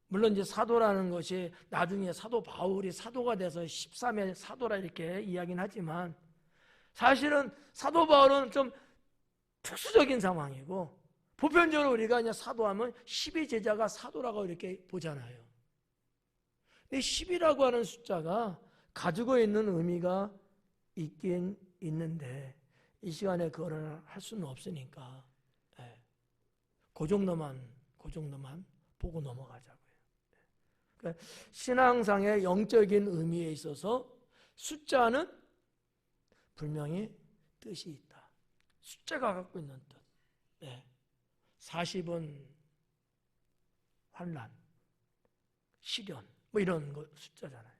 물론 이제 사도라는 것이 나중에 사도 바울이 사도가 돼서 13의 사도라 이렇게 이야기는 하지만 사실은 사도 바울은 좀 특수적인 상황이고 보편적으로 우리가 그냥 사도하면 12제자가 사도라고 이렇게 보잖아요. 근데 10이라고 하는 숫자가 가지고 있는 의미가 있긴 있는데 이 시간에 그거를 할 수는 없으니까 그 정도만 보고 넘어가자고요. 그러니까 신앙상의 영적인 의미에 있어서 숫자는 분명히 뜻이 있다. 숫자가 갖고 있는 뜻. 40은 환난, 시련, 뭐 이런 거 숫자잖아요.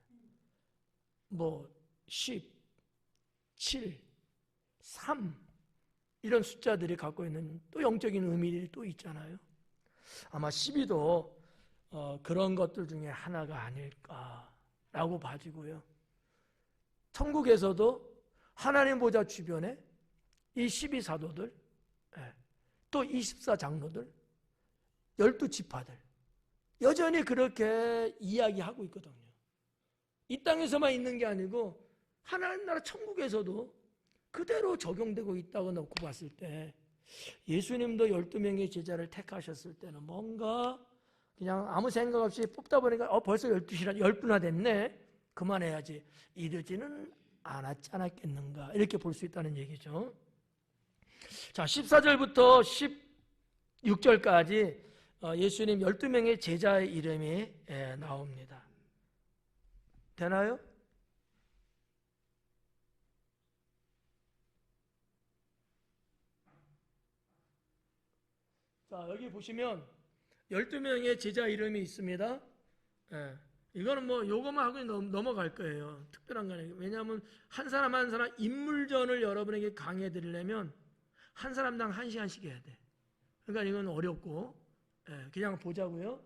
10, 7, 3 이런 숫자들이 갖고 있는 또 영적인 의미들이 또 있잖아요. 아마 12도 그런 것들 중에 하나가 아닐까라고 봐지고요. 천국에서도 하나님 보좌 주변에 이 12사도들 또 24장로들 12지파들 여전히 그렇게 이야기하고 있거든요. 이 땅에서만 있는 게 아니고 하나님 나라 천국에서도 그대로 적용되고 있다고 놓고 봤을 때 예수님도 12명의 제자를 택하셨을 때는 뭔가 그냥 아무 생각 없이 뽑다 보니까 벌써 12시라 10분나 됐네. 그만해야지. 이러지는 않았지 않았겠는가 이렇게 볼 수 있다는 얘기죠. 자, 14절부터 16절까지 예수님 12명의 제자의 이름이 나옵니다. 되나요? 자, 여기 보시면 12명의 제자 이름이 있습니다. 이거는 요거만 하고 넘어갈 거예요. 특별한 거 아니에요. 왜냐하면 한 사람 한 사람 인물전을 여러분에게 강의해 드리려면 한 사람당 1시간씩 해야 돼. 그러니까 이건 어렵고 그냥 보자고요.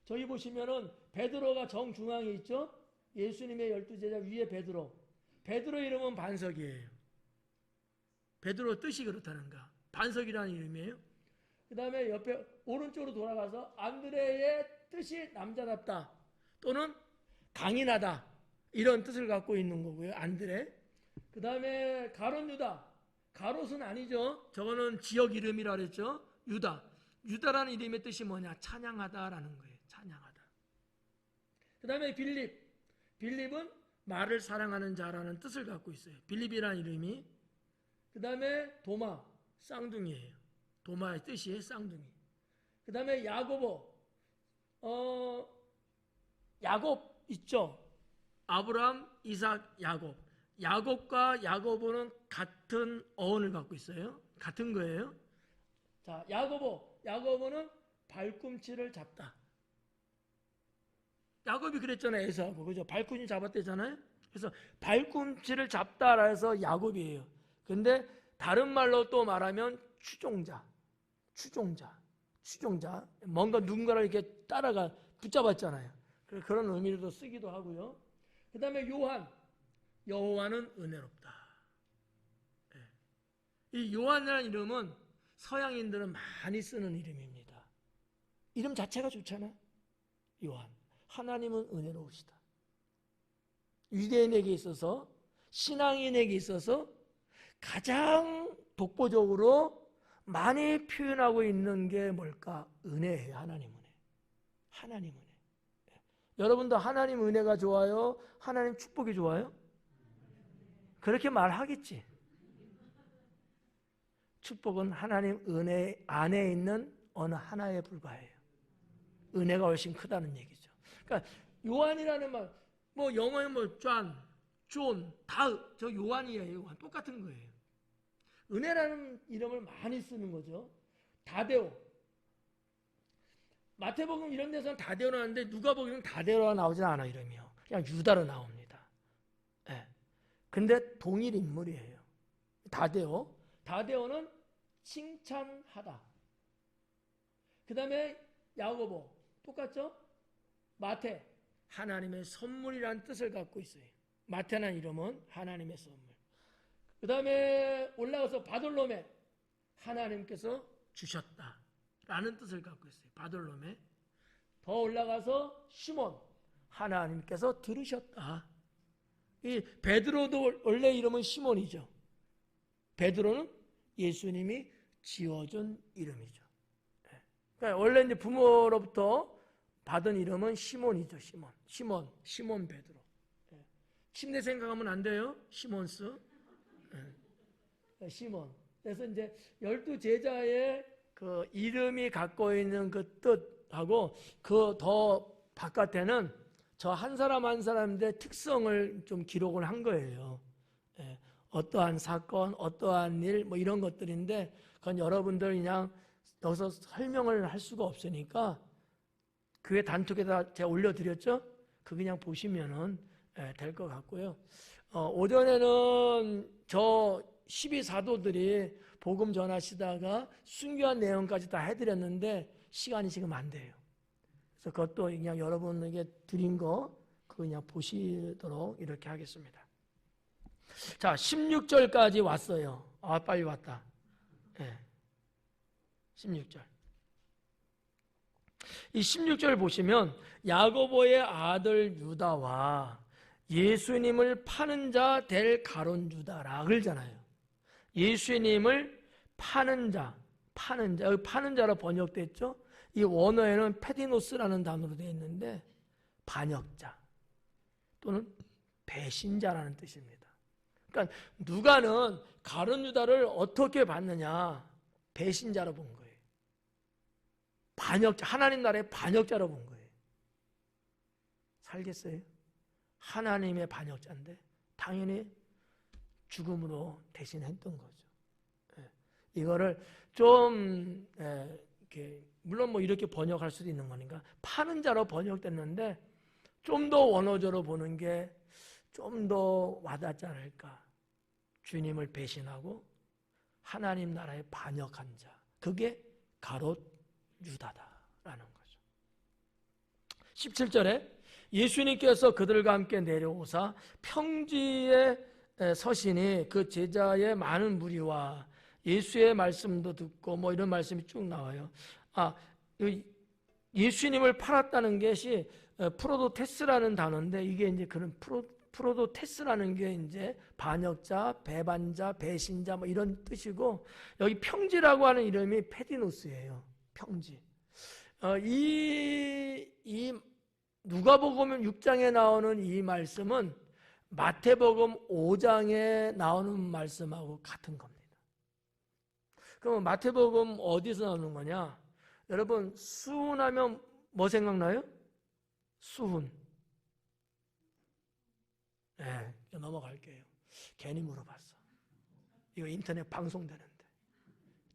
저기 보시면은 베드로가 정중앙에 있죠. 예수님의 12제자 위에 베드로. 베드로 이름은 반석이에요. 베드로 뜻이 그렇다는가. 반석이라는 이름이에요. 그 다음에 옆에 오른쪽으로 돌아가서 안드레의 뜻이 남자답다 또는 강인하다 이런 뜻을 갖고 있는 거고요. 안드레. 그 다음에 가롯 유다. 가롯은 아니죠. 저거는 지역 이름이라 그랬죠. 유다. 유다라는 이름의 뜻이 뭐냐? 찬양하다라는 거예요. 찬양하다. 그 다음에 빌립. 빌립은 말을 사랑하는 자라는 뜻을 갖고 있어요. 빌립이라는 이름이. 그 다음에 도마. 쌍둥이에요. 도마의 뜻이 쌍둥이. 그 다음에 야고보. 야곱 있죠? 아브라함, 이삭, 야곱. 야곱과 야고보는 같은 어원을 갖고 있어요. 같은 거예요. 자, 야고보는 발꿈치를 잡다. 야곱이 그랬잖아요. 에서하고. 그죠? 발꿈치 잡았대잖아요. 그래서 발꿈치를 잡다라 해서 야곱이에요. 근데 다른 말로 또 말하면 추종자. 뭔가 누군가를 이렇게 따라가 붙잡았잖아요. 그런 의미로도 쓰기도 하고요. 그 다음에 여호와는 은혜롭다. 이 요한이라는 이름은 서양인들은 많이 쓰는 이름입니다. 이름 자체가 좋잖아. 요한. 하나님은 은혜로우시다. 유대인에게 있어서, 신앙인에게 있어서 가장 독보적으로 많이 표현하고 있는 게 뭘까? 은혜예요. 하나님 은혜. 여러분도 하나님 은혜가 좋아요? 하나님 축복이 좋아요? 그렇게 말하겠지. 축복은 하나님 은혜 안에 있는 어느 하나에 불과해요. 은혜가 훨씬 크다는 얘기죠. 그러니까 요한이라는 말, 뭐 영어에 뭐 존, 저 요한이에요. 요한 똑같은 거예요. 은혜라는 이름을 많이 쓰는 거죠. 다데오. 마태복음 이런 데서는 다데오 나오는데 누가복음은 다데오가 나오진 않아 이름이요. 그냥 유다로 나옵니다. 네. 근데 동일 인물이에요. 다데오는 칭찬하다. 그 다음에 야고보 똑같죠? 마태 하나님의 선물이라는 뜻을 갖고 있어요. 마태라는 이름은 하나님의 선물. 그 다음에 올라가서 바돌로메 하나님께서 주셨다 라는 뜻을 갖고 있어요. 바돌로메. 더 올라가서 시몬 하나님께서 들으셨다. 이 베드로도 원래 이름은 시몬이죠. 베드로는 예수님이 지어준 이름이죠. 그러니까 원래 이제 부모로부터 받은 이름은 시몬이죠. 시몬 베드로. 침대 생각하면 안 돼요. 시몬스. 시몬. 그래서 이제 12제자의 그 이름이 갖고 있는 그 뜻하고 그 더 바깥에는 저 한 사람 한 사람의 특성을 좀 기록을 한 거예요. 어떠한 사건, 어떠한 일, 뭐 이런 것들인데 그건 여러분들 그냥 여기서 설명을 할 수가 없으니까 교회 단톡에다 제가 올려드렸죠? 그 그냥 보시면은 될 것 같고요. 오전에는 저 12사도들이 복음 전하시다가 순교한 내용까지 다 해드렸는데 시간이 지금 안 돼요. 그래서 그것도 그냥 여러분에게 드린 거 그거 그냥 보시도록 이렇게 하겠습니다. 자, 16절까지 왔어요. 아, 빨리 왔다. 16절. 이 16절 보시면 야고보의 아들 유다와 예수님을 파는 자 될 가룟 유다라 그러잖아요. 예수님을 파는 자, 여기 파는 자로 번역됐죠. 이 원어에는 페디노스라는 단어로 되어 있는데 반역자 또는 배신자라는 뜻입니다. 그러니까 누가는 가룟 유다를 어떻게 봤느냐? 배신자로 본 거예요. 반역자, 하나님 나라의 반역자로 본 거예요. 살겠어요? 하나님의 반역자인데 당연히 죽음으로 대신했던 거죠. 이거를 좀 이렇게 물론 뭐 이렇게 번역할 수도 있는 거니까 파는 자로 번역됐는데 좀 더 원어적으로 보는 게 좀 더 와닿지 않을까. 주님을 배신하고 하나님 나라에 반역한 자, 그게 가롯 유다다라는 거죠. 17절에 예수님께서 그들과 함께 내려오사 평지에 서시니 그 제자의 많은 무리와 예수의 말씀도 듣고 뭐 이런 말씀이 쭉 나와요. 예수님을 팔았다는 것이 프로도테스라는 단어인데 이게 이제 그런 프로도테스라는 게 이제 반역자, 배반자, 배신자 뭐 이런 뜻이고 여기 평지라고 하는 이름이 페디노스예요. 평지. 이 누가복음 6장에 나오는 이 말씀은 마태복음 5장에 나오는 말씀하고 같은 겁니다. 그럼 마태복음 어디서 나오는 거냐? 여러분 수훈하면 뭐 생각나요? 수훈. 네, 넘어갈게요. 괜히 물어봤어. 이거 인터넷 방송되는데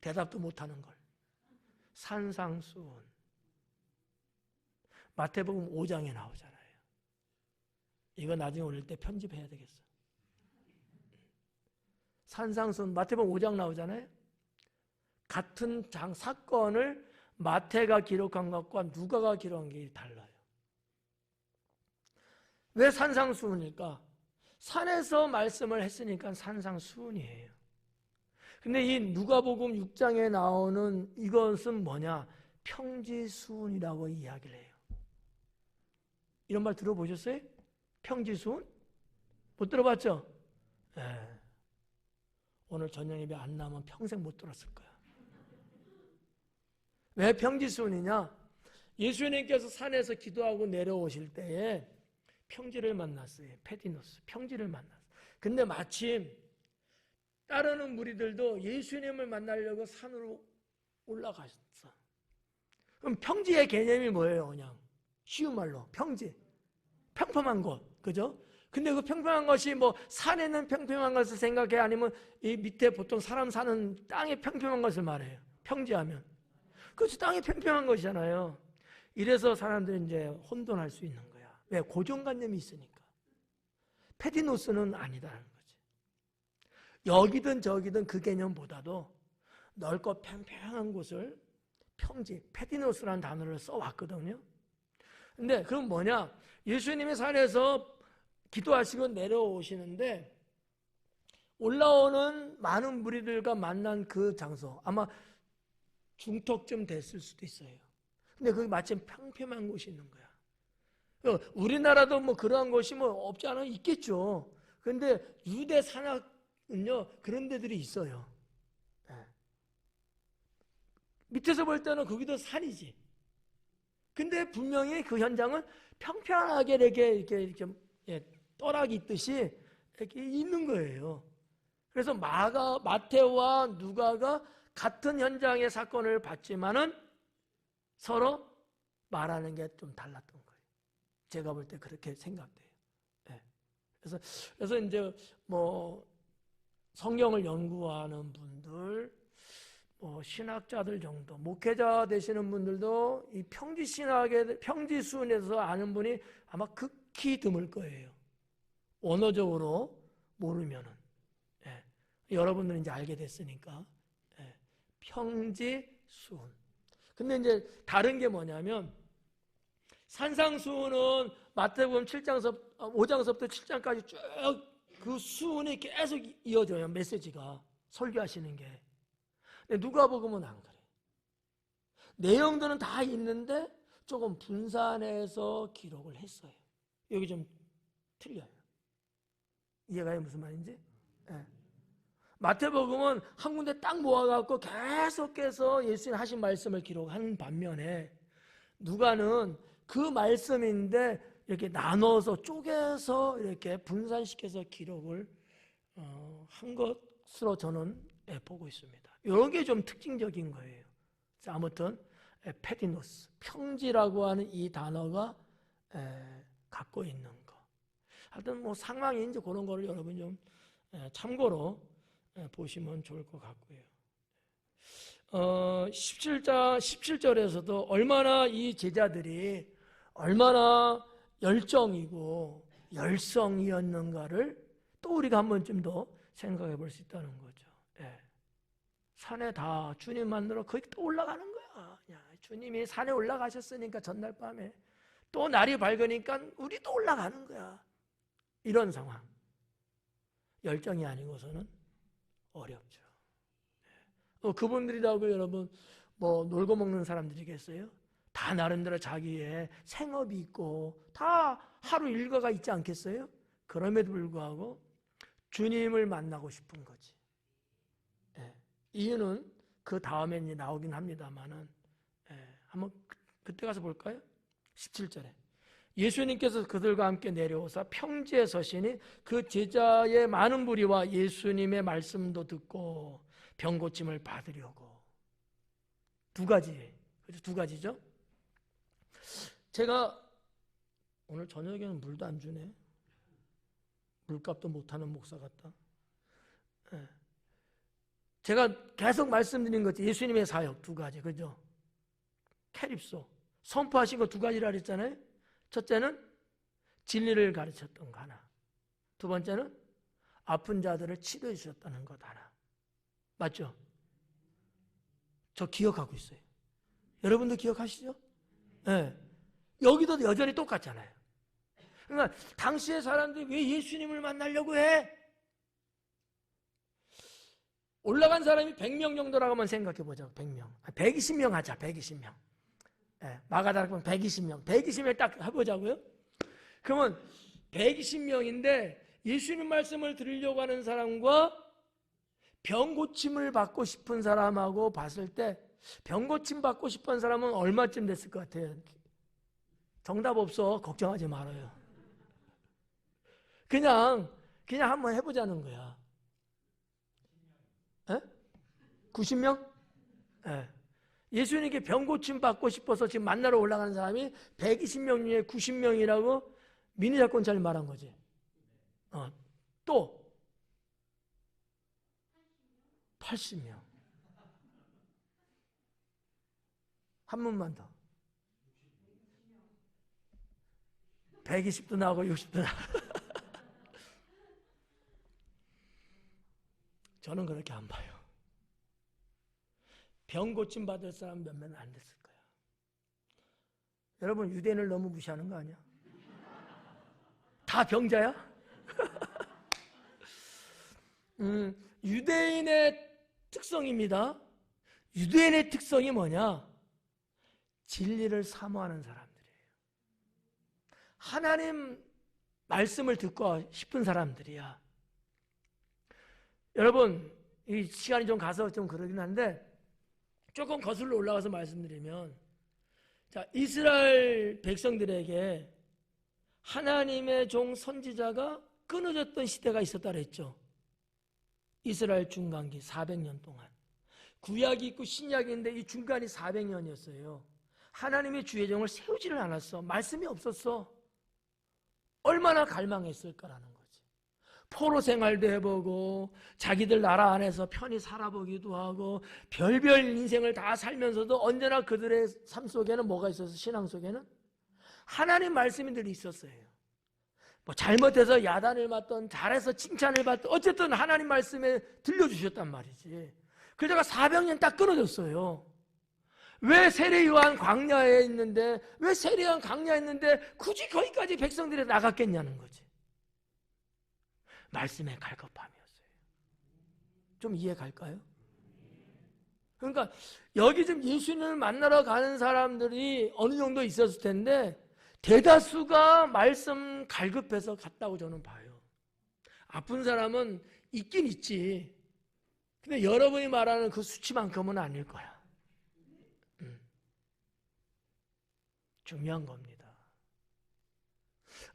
대답도 못하는 걸. 산상수훈. 마태복음 5장에 나오잖아요. 이거 나중에 올릴 때 편집해야 되겠어. 산상수훈 마태복음 5장 나오잖아요. 같은 사건을 마태가 기록한 것과 누가가 기록한 게 달라요. 왜 산상수훈일까? 산에서 말씀을 했으니까 산상수훈이에요. 근데 이 누가복음 6장에 나오는 이것은 뭐냐? 평지수훈이라고 이야기를 해요. 이런 말 들어보셨어요? 평지수훈? 못 들어봤죠? 네. 오늘 저녁 예배 안 나오면 평생 못 들었을 거야. 왜 평지수훈이냐? 예수님께서 산에서 기도하고 내려오실 때에 평지를 만났어요. 페디노스, 평지를 만났어요. 근데 마침 따르는 무리들도 예수님을 만나려고 산으로 올라갔어. 그럼 평지의 개념이 뭐예요? 그냥 쉬운 말로 평지, 평평한 곳, 그죠? 근데 그 평평한 것이 뭐 산에는 평평한 것을 생각해? 아니면 이 밑에 보통 사람 사는 땅의 평평한 것을 말해요? 평지하면 그것이 땅이 평평한 것이잖아요. 이래서 사람들이 이제 혼돈할 수 있는 거야. 왜? 고정관념이 있으니까. 페디노스는 아니다라는 거지. 여기든 저기든 그 개념보다도 넓고 평평한 곳을 평지, 페디노스라는 단어를 써왔거든요. 근데 그럼 뭐냐? 예수님이 산에서 기도하시고 내려오시는데 올라오는 많은 무리들과 만난 그 장소, 아마 중턱쯤 됐을 수도 있어요. 근데 거기 마침 평평한 곳이 있는 거야. 우리나라도 뭐 그러한 곳이 뭐 없지 않아 있겠죠. 그런데 유대 산악은요 그런 데들이 있어요. 네. 밑에서 볼 때는 거기도 산이지. 근데 분명히 그 현장은 평평하게 이렇게 떠락이 있듯이 이렇게 있는 거예요. 그래서 마태와 누가가 같은 현장의 사건을 봤지만은 서로 말하는 게 좀 달랐던 거예요. 제가 볼 때 그렇게 생각돼요. 네. 그래서 이제 뭐 성경을 연구하는 분들, 뭐 신학자들 정도, 목회자 되시는 분들도 이 평지수훈에서 아는 분이 아마 극히 드물 거예요. 언어적으로 모르면은. 네. 여러분들은 이제 알게 됐으니까. 네. 평지수훈. 근데 이제 다른 게 뭐냐면 산상수훈은 마태복음 5장서부터 7장까지 쭉 그 수훈이 계속 이어져요. 메시지가 설교하시는 게. 근데 누가복음은 안 그래. 내용들은 다 있는데 조금 분산해서 기록을 했어요. 여기 좀 틀려요. 이해가요? 무슨 말인지? 네. 마태복음은 한 군데 딱 모아갖고 계속해서 예수님 하신 말씀을 기록하는 반면에 누가는 그 말씀인데 이렇게 나눠서 쪼개서 이렇게 분산시켜서 기록을 한 것으로 저는 보고 있습니다. 이런 게 좀 특징적인 거예요. 자, 아무튼 페디노스, 평지라고 하는 이 단어가 갖고 있는 거. 하여튼 뭐 상황인지 그런 거를 여러분 좀 참고로 보시면 좋을 것 같고요. 17절에서도 얼마나 이 제자들이 얼마나 열정이고 열성이었는가를 또 우리가 한 번쯤 더 생각해 볼 수 있다는 거죠. 예. 산에 다 주님 만나러 거기 또 올라가는 거야. 야, 주님이 산에 올라가셨으니까 전날 밤에 또 날이 밝으니까 우리 또 올라가는 거야. 이런 상황. 열정이 아니고서는 어렵죠. 그분들이라고 여러분 뭐 놀고 먹는 사람들이겠어요? 다 나름대로 자기의 생업이 있고 다 하루 일과가 있지 않겠어요? 그럼에도 불구하고 주님을 만나고 싶은 거지. 예. 이유는 그 다음에 이제 나오긴 합니다만은 한번 그때 가서 볼까요? 17절에 예수님께서 그들과 함께 내려오사 평지에 서시니 그 제자의 많은 무리와 예수님의 말씀도 듣고 병 고침을 받으려고 두 가지죠. 제가 오늘 저녁에는 물도 안 주네. 물값도 못하는 목사 같다. 예. 제가 계속 말씀드린 거지. 예수님의 사역 두 가지, 그죠? 캐립소 선포하신 거 두 가지라 그랬잖아요. 첫째는 진리를 가르쳤던 거 하나, 두 번째는 아픈 자들을 치료해 주셨다는 것 하나. 맞죠? 저 기억하고 있어요. 여러분도 기억하시죠? 네. 여기도 여전히 똑같잖아요. 그러니까 당시의 사람들이 왜 예수님을 만나려고 해? 올라간 사람이 100명 정도라고 한번 생각해 보자고. 100명. 120명 하자. 120명. 네. 마가다락방 120명. 120명 딱 해보자고요. 그러면 120명인데 예수님 말씀을 들으려고 하는 사람과 병 고침을 받고 싶은 사람하고 봤을 때 병 고침 받고 싶은 사람은 얼마쯤 됐을 것 같아요? 정답 없어. 걱정하지 말아요. 그냥 한번 해보자는 거야. 에? 90명? 예. 예수님께 병 고침 받고 싶어서 지금 만나러 올라가는 사람이 120명 중에 90명이라고 민의사건자를 말한 거지. 또 80명. 한 번만 더. 120도 나오고 60도 나오고. 저는 그렇게 안 봐요. 병 고침 받을 사람 몇몇은 안 됐을 거야. 여러분 유대인을 너무 무시하는 거 아니야? 다 병자야? 유대인의 특성입니다. 유대인의 특성이 뭐냐? 진리를 사모하는 사람들이에요. 하나님 말씀을 듣고 싶은 사람들이야. 여러분, 이 시간이 좀 가서 좀 그러긴 한데 조금 거슬러 올라가서 말씀드리면, 자, 이스라엘 백성들에게 하나님의 종 선지자가 끊어졌던 시대가 있었다 그랬죠. 이스라엘 중간기 400년 동안. 구약이 있고 신약이 있는데 이 중간이 400년이었어요. 하나님의 주의 종을 세우지를 않았어. 말씀이 없었어. 얼마나 갈망했을까라는 거지. 포로 생활도 해보고 자기들 나라 안에서 편히 살아보기도 하고 별별 인생을 다 살면서도 언제나 그들의 삶 속에는 뭐가 있어서, 신앙 속에는 하나님 말씀이 늘 있었어요. 뭐 잘못해서 야단을 맞던 잘해서 칭찬을 받던 어쨌든 하나님 말씀에 들려주셨단 말이지. 그러다가 400년 딱 끊어졌어요. 왜 세례요한 광야에 있는데, 왜 세례요한 광야에 있는데 굳이 거기까지 백성들이 나갔겠냐는 거지. 말씀의 갈급함이었어요. 좀 이해 갈까요? 그러니까 여기 지금 예수님을 만나러 가는 사람들이 어느 정도 있었을 텐데 대다수가 말씀 갈급해서 갔다고 저는 봐요. 아픈 사람은 있긴 있지. 근데 여러분이 말하는 그 수치만큼은 아닐 거야. 중요한 겁니다.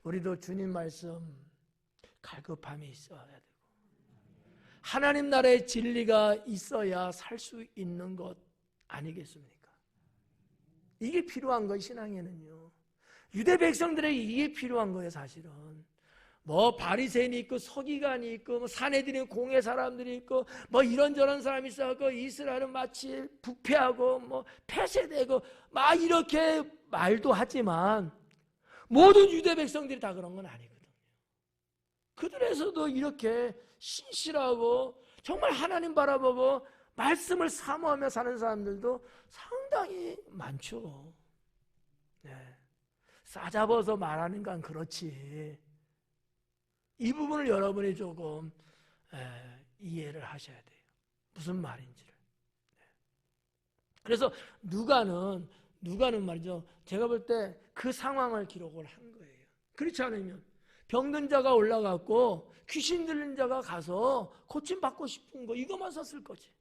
우리도 주님 말씀 갈급함이 있어야 되고 하나님 나라의 진리가 있어야 살 수 있는 것 아니겠습니까? 이게 필요한 거예요. 신앙에는요. 유대 백성들에게 이게 필요한 거예요. 사실은 뭐 바리새인이 있고 서기관이 있고 뭐 산헤드린 공회 사람들이 있고 뭐 이런저런 사람이 있어서 이스라엘은 마치 부패하고 뭐 폐쇄되고 막 이렇게 말도 하지만 모든 유대 백성들이 다 그런 건 아니거든요. 그들에서도 이렇게 신실하고 정말 하나님 바라보고 말씀을 사모하며 사는 사람들도 상당히 많죠. 네. 싸잡아서 말하는 건 그렇지. 이 부분을 여러분이 조금 이해를 하셔야 돼요. 무슨 말인지를. 네. 그래서 누가는 말이죠. 제가 볼 때 그 상황을 기록을 한 거예요. 그렇지 않으면 병든 자가 올라갔고 귀신 들린 자가 가서 고침받고 싶은 거 이것만 썼을 거지.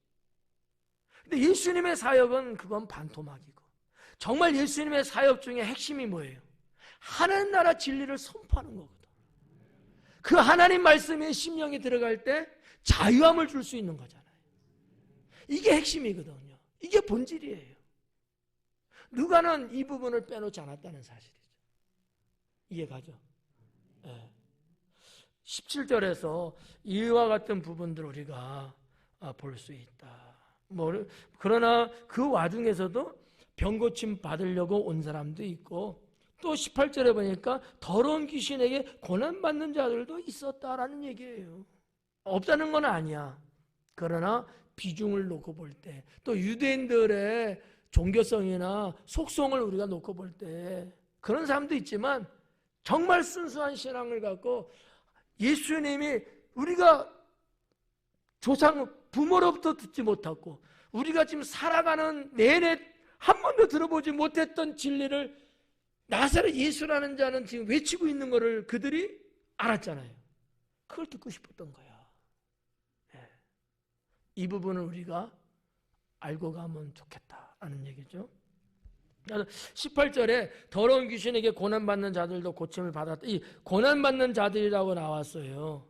근데 예수님의 사역은 그건 반토막이고 정말 예수님의 사역 중에 핵심이 뭐예요? 하나님 나라 진리를 선포하는 거거든. 그 하나님 말씀에 심령이 들어갈 때 자유함을 줄 수 있는 거잖아요. 이게 핵심이거든요. 이게 본질이에요. 누가는 이 부분을 빼놓지 않았다는 사실이죠. 이해가죠? 네. 17절에서 이와 같은 부분들 우리가 볼 수 있다. 그러나 그 와중에서도 병 고침 받으려고 온 사람도 있고, 또 18절에 보니까 더러운 귀신에게 고난받는 자들도 있었다라는 얘기예요. 없다는 건 아니야. 그러나 비중을 놓고 볼 때, 또 유대인들의 종교성이나 속성을 우리가 놓고 볼 때 그런 사람도 있지만, 정말 순수한 신앙을 갖고 예수님이 우리가 조상 부모로부터 듣지 못하고 우리가 지금 살아가는 내내 한 번도 들어보지 못했던 진리를 나사렛 예수라는 자는 지금 외치고 있는 것을 그들이 알았잖아요. 그걸 듣고 싶었던 거야. 네. 이 부분을 우리가 알고 가면 좋겠다라는 얘기죠. 18절에 더러운 귀신에게 고난받는 자들도 고침을 받았다. 이 고난받는 자들이라고 나왔어요.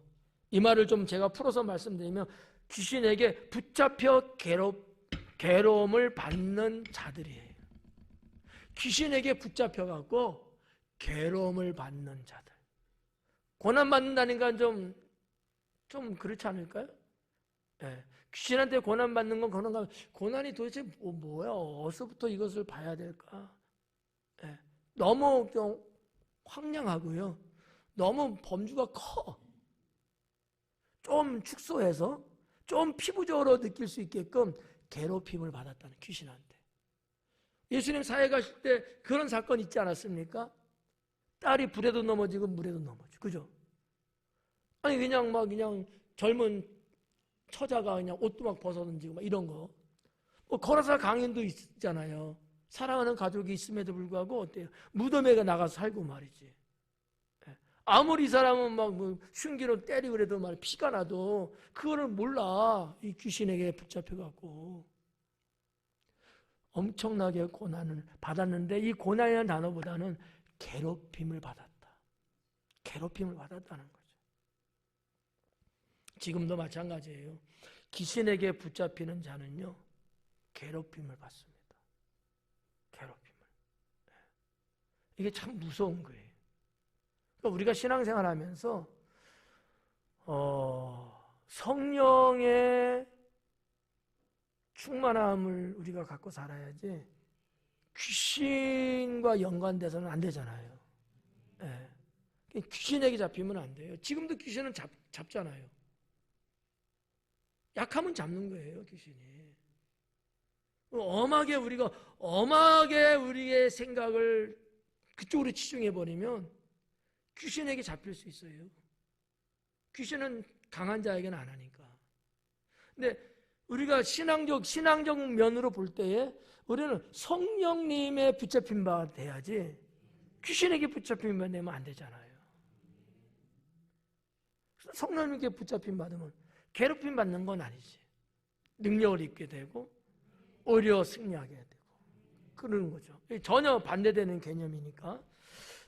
이 말을 좀 제가 풀어서 말씀드리면, 귀신에게 붙잡혀 괴로움을 받는 자들이에요. 귀신에게 붙잡혀갖고 괴로움을 받는 자들. 고난받는다니까 좀 그렇지 않을까요? 네. 귀신한테 고난받는 건 고난이 도대체 뭐야? 어디서부터 이것을 봐야 될까? 네. 너무 좀 황량하고요. 너무 범주가 커. 좀 축소해서 좀 피부적으로 느낄 수 있게끔 괴롭힘을 받았다는, 귀신한테. 예수님 사회 가실 때 그런 사건 있지 않았습니까? 딸이 불에도 넘어지고 물에도 넘어지고, 그죠? 아니 그냥 젊은 처자가 그냥 옷도 막 벗어던지고 막 이런 거. 거라사 강인도 있잖아요. 사랑하는 가족이 있음에도 불구하고 어때요? 무덤에 나가서 살고 말이지. 아무리 이 사람은 막 흉기로 때리고 그래도 말 피가 나도 그거를 몰라. 이 귀신에게 붙잡혀갖고 엄청나게 고난을 받았는데, 이 고난이라는 단어보다는 괴롭힘을 받았다. 괴롭힘을 받았다는 거죠. 지금도 마찬가지예요. 귀신에게 붙잡히는 자는요, 괴롭힘을 받습니다. 괴롭힘을. 이게 참 무서운 거예요. 그러니까 우리가 신앙생활 하면서 성령의 충만함을 우리가 갖고 살아야지 귀신과 연관돼서는 안 되잖아요. 네. 귀신에게 잡히면 안 돼요. 지금도 귀신은 잡잖아요. 약하면 잡는 거예요, 귀신이. 엄하게 우리의 생각을 그쪽으로 치중해버리면 귀신에게 잡힐 수 있어요. 귀신은 강한 자에게는 안 하니까. 근데 우리가 신앙적 면으로 볼 때에 우리는 성령님의 붙잡힌 바가 돼야지 귀신에게 붙잡힌 바 되면 안 되잖아요. 성령님께 붙잡힌 받으면 괴롭힘 받는 건 아니지. 능력을 입게 되고 오히려 승리하게 되고 그러는 거죠. 전혀 반대되는 개념이니까.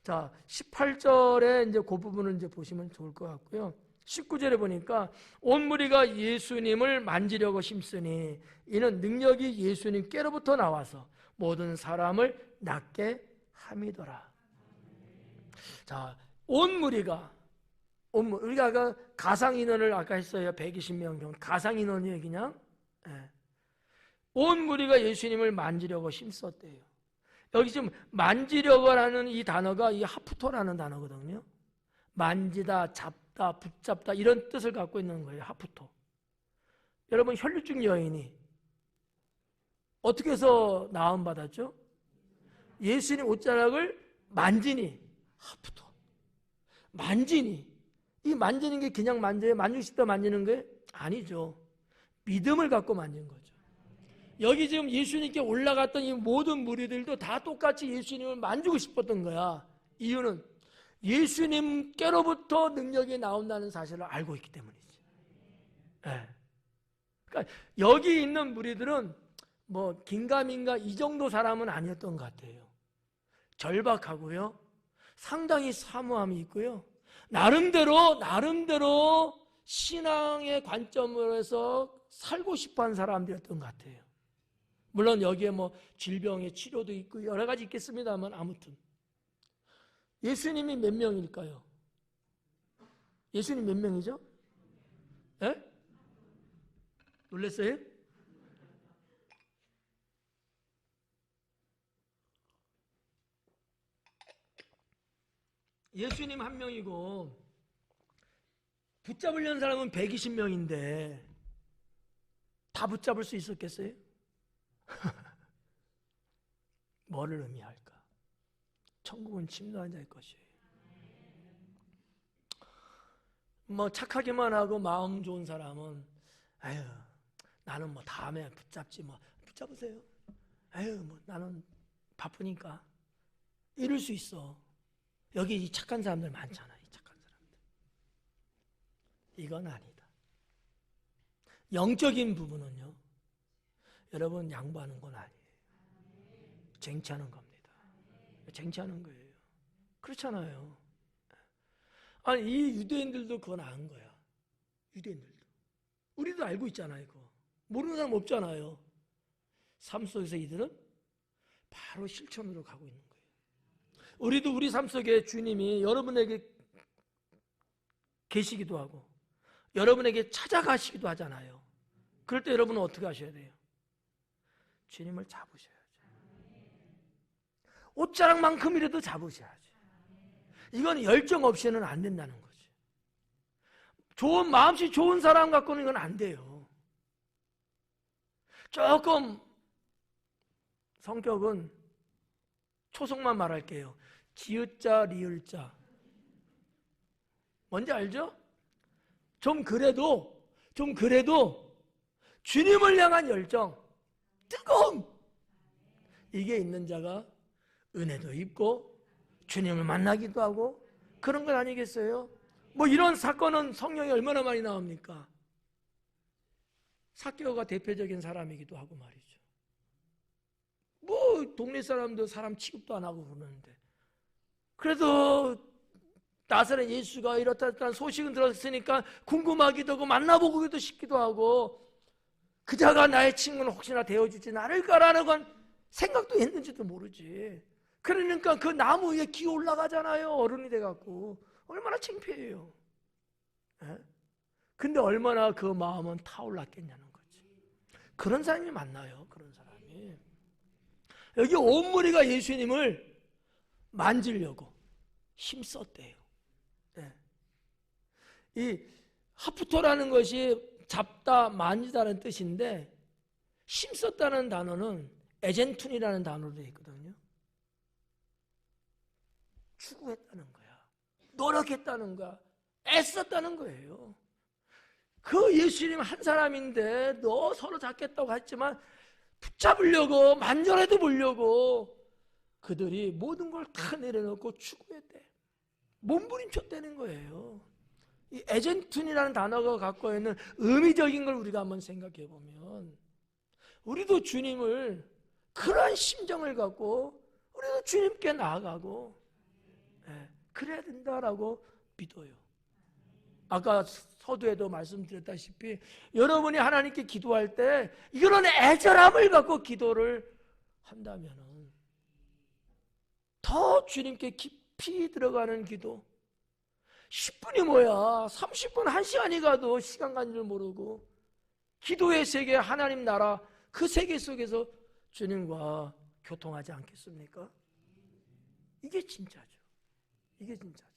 자, 18절에 이제 그 부분을 이제 보시면 좋을 것 같고요. 19절에 보니까 온 무리가 예수님을 만지려고 힘쓰니 이는 능력이 예수님께로부터 나와서 모든 사람을 낫게 함이더라. 자, 온 무리가 우리가 아까 가상 인원을 아까 했어요. 120명 정도. 가상 인원이에요, 그냥. 네. 온 무리가 예수님을 만지려고 힘썼대요. 여기 지금 만지려고 하는 이 단어가 이 하프토라는 단어거든요. 만지다, 잡다, 붙잡다 이런 뜻을 갖고 있는 거예요. 하프토. 여러분, 혈류증 여인이 어떻게 해서 나음받았죠? 예수님 옷자락을 만지니, 하프토. 만지니. 이 만지는 게 그냥 만져요? 만지고 싶다 만지는 거예요? 아니죠. 믿음을 갖고 만진 거죠. 여기 지금 예수님께 올라갔던 이 모든 무리들도 다 똑같이 예수님을 만지고 싶었던 거야. 이유는 예수님께로부터 능력이 나온다는 사실을 알고 있기 때문이지. 네. 그러니까 여기 있는 무리들은 뭐 긴가민가 이 정도 사람은 아니었던 것 같아요. 절박하고요. 상당히 사모함이 있고요. 나름대로 신앙의 관점으로 해서 살고 싶어하는 사람들이었던 것 같아요. 물론 여기에 뭐 질병의 치료도 있고 여러 가지 있겠습니다만 아무튼 예수님이 몇 명일까요? 예수님 몇 명이죠? 예? 놀랐어요? 예수님 한 명이고 붙잡으려는 사람은 120명인데 다 붙잡을 수 있었겠어요? 뭐를 의미할까? 천국은 침노한 자의 것이에요. 뭐 착하기만 하고 마음 좋은 사람은 아유 나는 뭐 다음에 붙잡지 뭐 붙잡으세요. 아유 뭐 나는 바쁘니까 이럴 수 있어. 여기 이 착한 사람들 많잖아. 이 착한 사람들. 이건 아니다. 영적인 부분은요. 여러분 양보하는 건 아니에요. 쟁취하는 겁니다. 쟁취하는 거예요. 그렇잖아요. 아니 이 유대인들도 그건 안 거야. 유대인들도. 우리도 알고 있잖아요. 그거. 모르는 사람 없잖아요. 삶 속에서 이들은 바로 실천으로 가고 있는 거예요. 우리도 우리 삶 속에 주님이 여러분에게 계시기도 하고 여러분에게 찾아가시기도 하잖아요. 그럴 때 여러분은 어떻게 하셔야 돼요? 주님을 잡으셔야죠. 옷자락만큼이라도 잡으셔야죠. 이건 열정 없이는 안 된다는 거죠. 좋은 마음씨 좋은 사람 갖고는 이건 안 돼요. 조금 성격은 초성만 말할게요. 지읒자 리을자 뭔지 알죠? 좀 그래도 주님을 향한 열정 뜨거움 이게 있는 자가 은혜도 입고 주님을 만나기도 하고 그런 건 아니겠어요? 뭐 이런 사건은 성경에 얼마나 많이 나옵니까? 삭개오가 대표적인 사람이기도 하고 말이죠. 뭐 동네 사람도 사람 취급도 안 하고 그러는데 그래도 나사렛 예수가 이렇다는 소식은 들었으니까 궁금하기도 하고 만나보기도 싶기도 하고 그자가 나의 친구는 혹시나 되어주지 않을까라는 건 생각도 했는지도 모르지. 그러니까 그 나무 위에 기어 올라가잖아요. 어른이 돼갖고 얼마나 창피해요. 예? 근데 얼마나 그 마음은 타올랐겠냐는 거지. 그런 사람이 만나요. 그런 사람이. 여기 온 무리가 예수님을 만지려고 힘썼대요. 예. 이 하프토라는 것이 잡다, 만지다는 뜻인데 힘썼다는 단어는 에젠툰이라는 단어로 되어 있거든요. 추구했다는 거야. 노력했다는 거야. 애썼다는 거예요. 그 예수님 한 사람인데 너 서로 잡겠다고 했지만 붙잡으려고 만져라도 보려고 그들이 모든 걸 다 내려놓고 추구했대. 몸부림쳤다는 거예요. 이 에젠툰이라는 단어가 갖고 있는 의미적인 걸 우리가 한번 생각해 보면 우리도 주님을 그런 심정을 갖고 우리도 주님께 나아가고 그래야 된다라고 믿어요. 아까 서두에도 말씀드렸다시피 여러분이 하나님께 기도할 때 이런 애절함을 갖고 기도를 한다면 더 주님께 깊이 들어가는 기도 10분이 뭐야 30분 1시간이 가도 시간 간 줄 모르고 기도의 세계 하나님 나라 그 세계 속에서 주님과 교통하지 않겠습니까? 이게 진짜죠. 이게 진짜죠.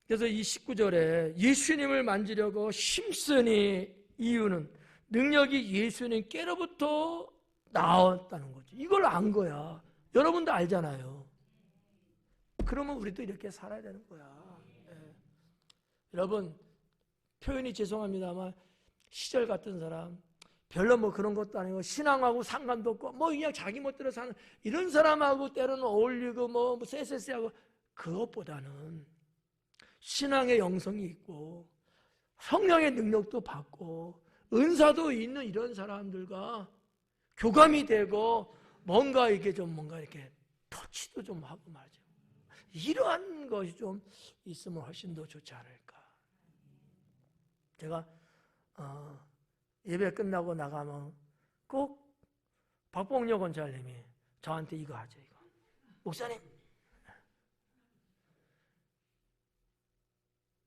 그래서 이 19절에 예수님을 만지려고 힘쓰니 이유는 능력이 예수님께로부터 나왔다는 거죠. 이걸 안 거야. 여러분도 알잖아요. 그러면 우리도 이렇게 살아야 되는 거야. 여러분 표현이 죄송합니다만 시절 같은 사람 별로 뭐 그런 것도 아니고 신앙하고 상관도 없고 뭐 그냥 자기 멋대로 사는 이런 사람하고 때로는 어울리고 뭐 쎄쎄쎄하고 그것보다는 신앙의 영성이 있고 성령의 능력도 받고 은사도 있는 이런 사람들과 교감이 되고 뭔가 이렇게 좀 뭔가 이렇게 터치도 좀 하고 말이죠. 이러한 것이 좀 있으면 훨씬 더 좋지 않을까. 제가 예배 끝나고 나가면 꼭 박봉녀 권사님이 저한테 이거 하죠. 이거. 목사님,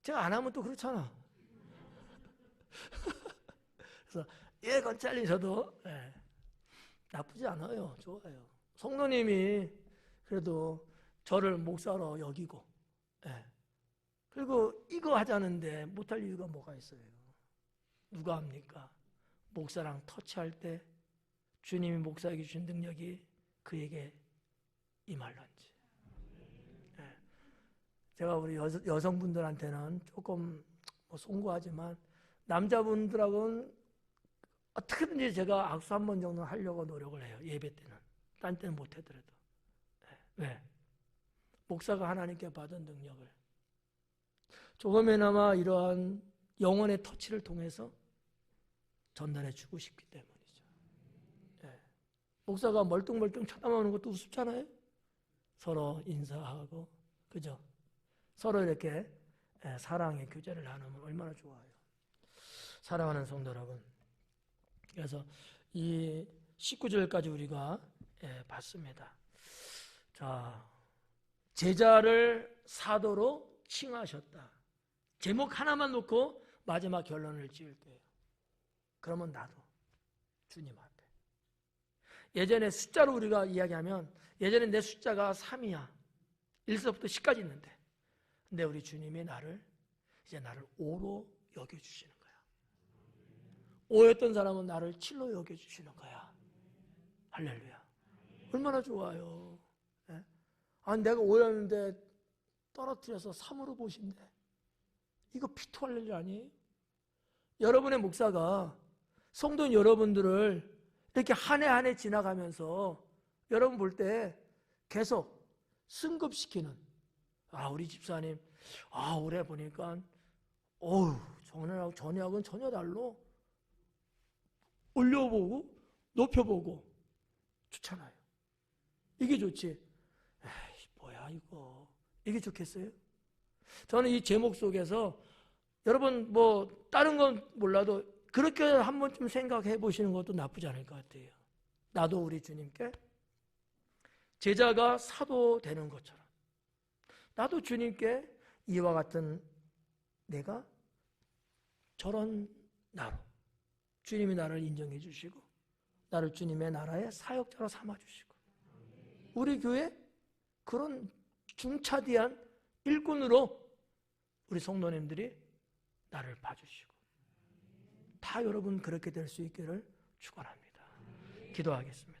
제가 안 하면 또 그렇잖아. 그래서 예, 권사님 저도 나쁘지 않아요. 좋아요. 성도님이 그래도 저를 목사로 여기고 그리고 이거 하자는데 못할 이유가 뭐가 있어요? 누가 합니까? 목사랑 터치할 때 주님이 목사에게 주신 능력이 그에게 임할런지. 제가 우리 여성분들한테는 조금 송구하지만 남자분들하고는 어떻게든지 제가 악수 한 번 정도는 하려고 노력을 해요. 예배 때는. 딴 때는 못 하더라도. 왜? 목사가 하나님께 받은 능력을 조금이나마 이러한 영혼의 터치를 통해서 전달해 주고 싶기 때문이죠. 목사가 멀뚱멀뚱 쳐다보는 것도 우습잖아요. 서로 인사하고, 그죠? 서로 이렇게 사랑의 교제를 나누면 얼마나 좋아요. 사랑하는 성도 여러분, 그래서 이 19절까지 우리가 봤습니다. 자, 제자를 사도로 칭하셨다. 제목 하나만 놓고 마지막 결론을 지을 때예요. 그러면 나도 주님 앞에. 예전에 숫자로 우리가 이야기하면 예전에 내 숫자가 3이야. 1서부터 10까지 있는데 근데 우리 주님이 이제 나를 5로 여겨주시는 거야. 5였던 사람은 나를 7로 여겨주시는 거야. 할렐루야. 얼마나 좋아요. 아니 내가 5였는데 떨어뜨려서 3으로 보신대. 이거 피토할 일 아니에요? 여러분의 목사가 성도 여러분들을 이렇게 한 해 한 해 지나가면서 여러분 볼 때 계속 승급시키는, 우리 집사님 올해 보니까 전에하고는 전혀 달로 올려보고 높여보고 좋잖아요. 이게 좋지. 에이 뭐야 이게 좋겠어요? 저는 이 제목 속에서 여러분 다른 건 몰라도 그렇게 한 번쯤 생각해 보시는 것도 나쁘지 않을 것 같아요. 나도 우리 주님께 제자가 사도 되는 것처럼 나도 주님께 이와 같은 내가 저런 나로 주님이 나를 인정해 주시고 나를 주님의 나라의 사역자로 삼아 주시고 우리 교회 그런 중차대한 일꾼으로 우리 성도님들이 나를 봐주시고 다 여러분 그렇게 될 수 있기를 축원합니다. 기도하겠습니다.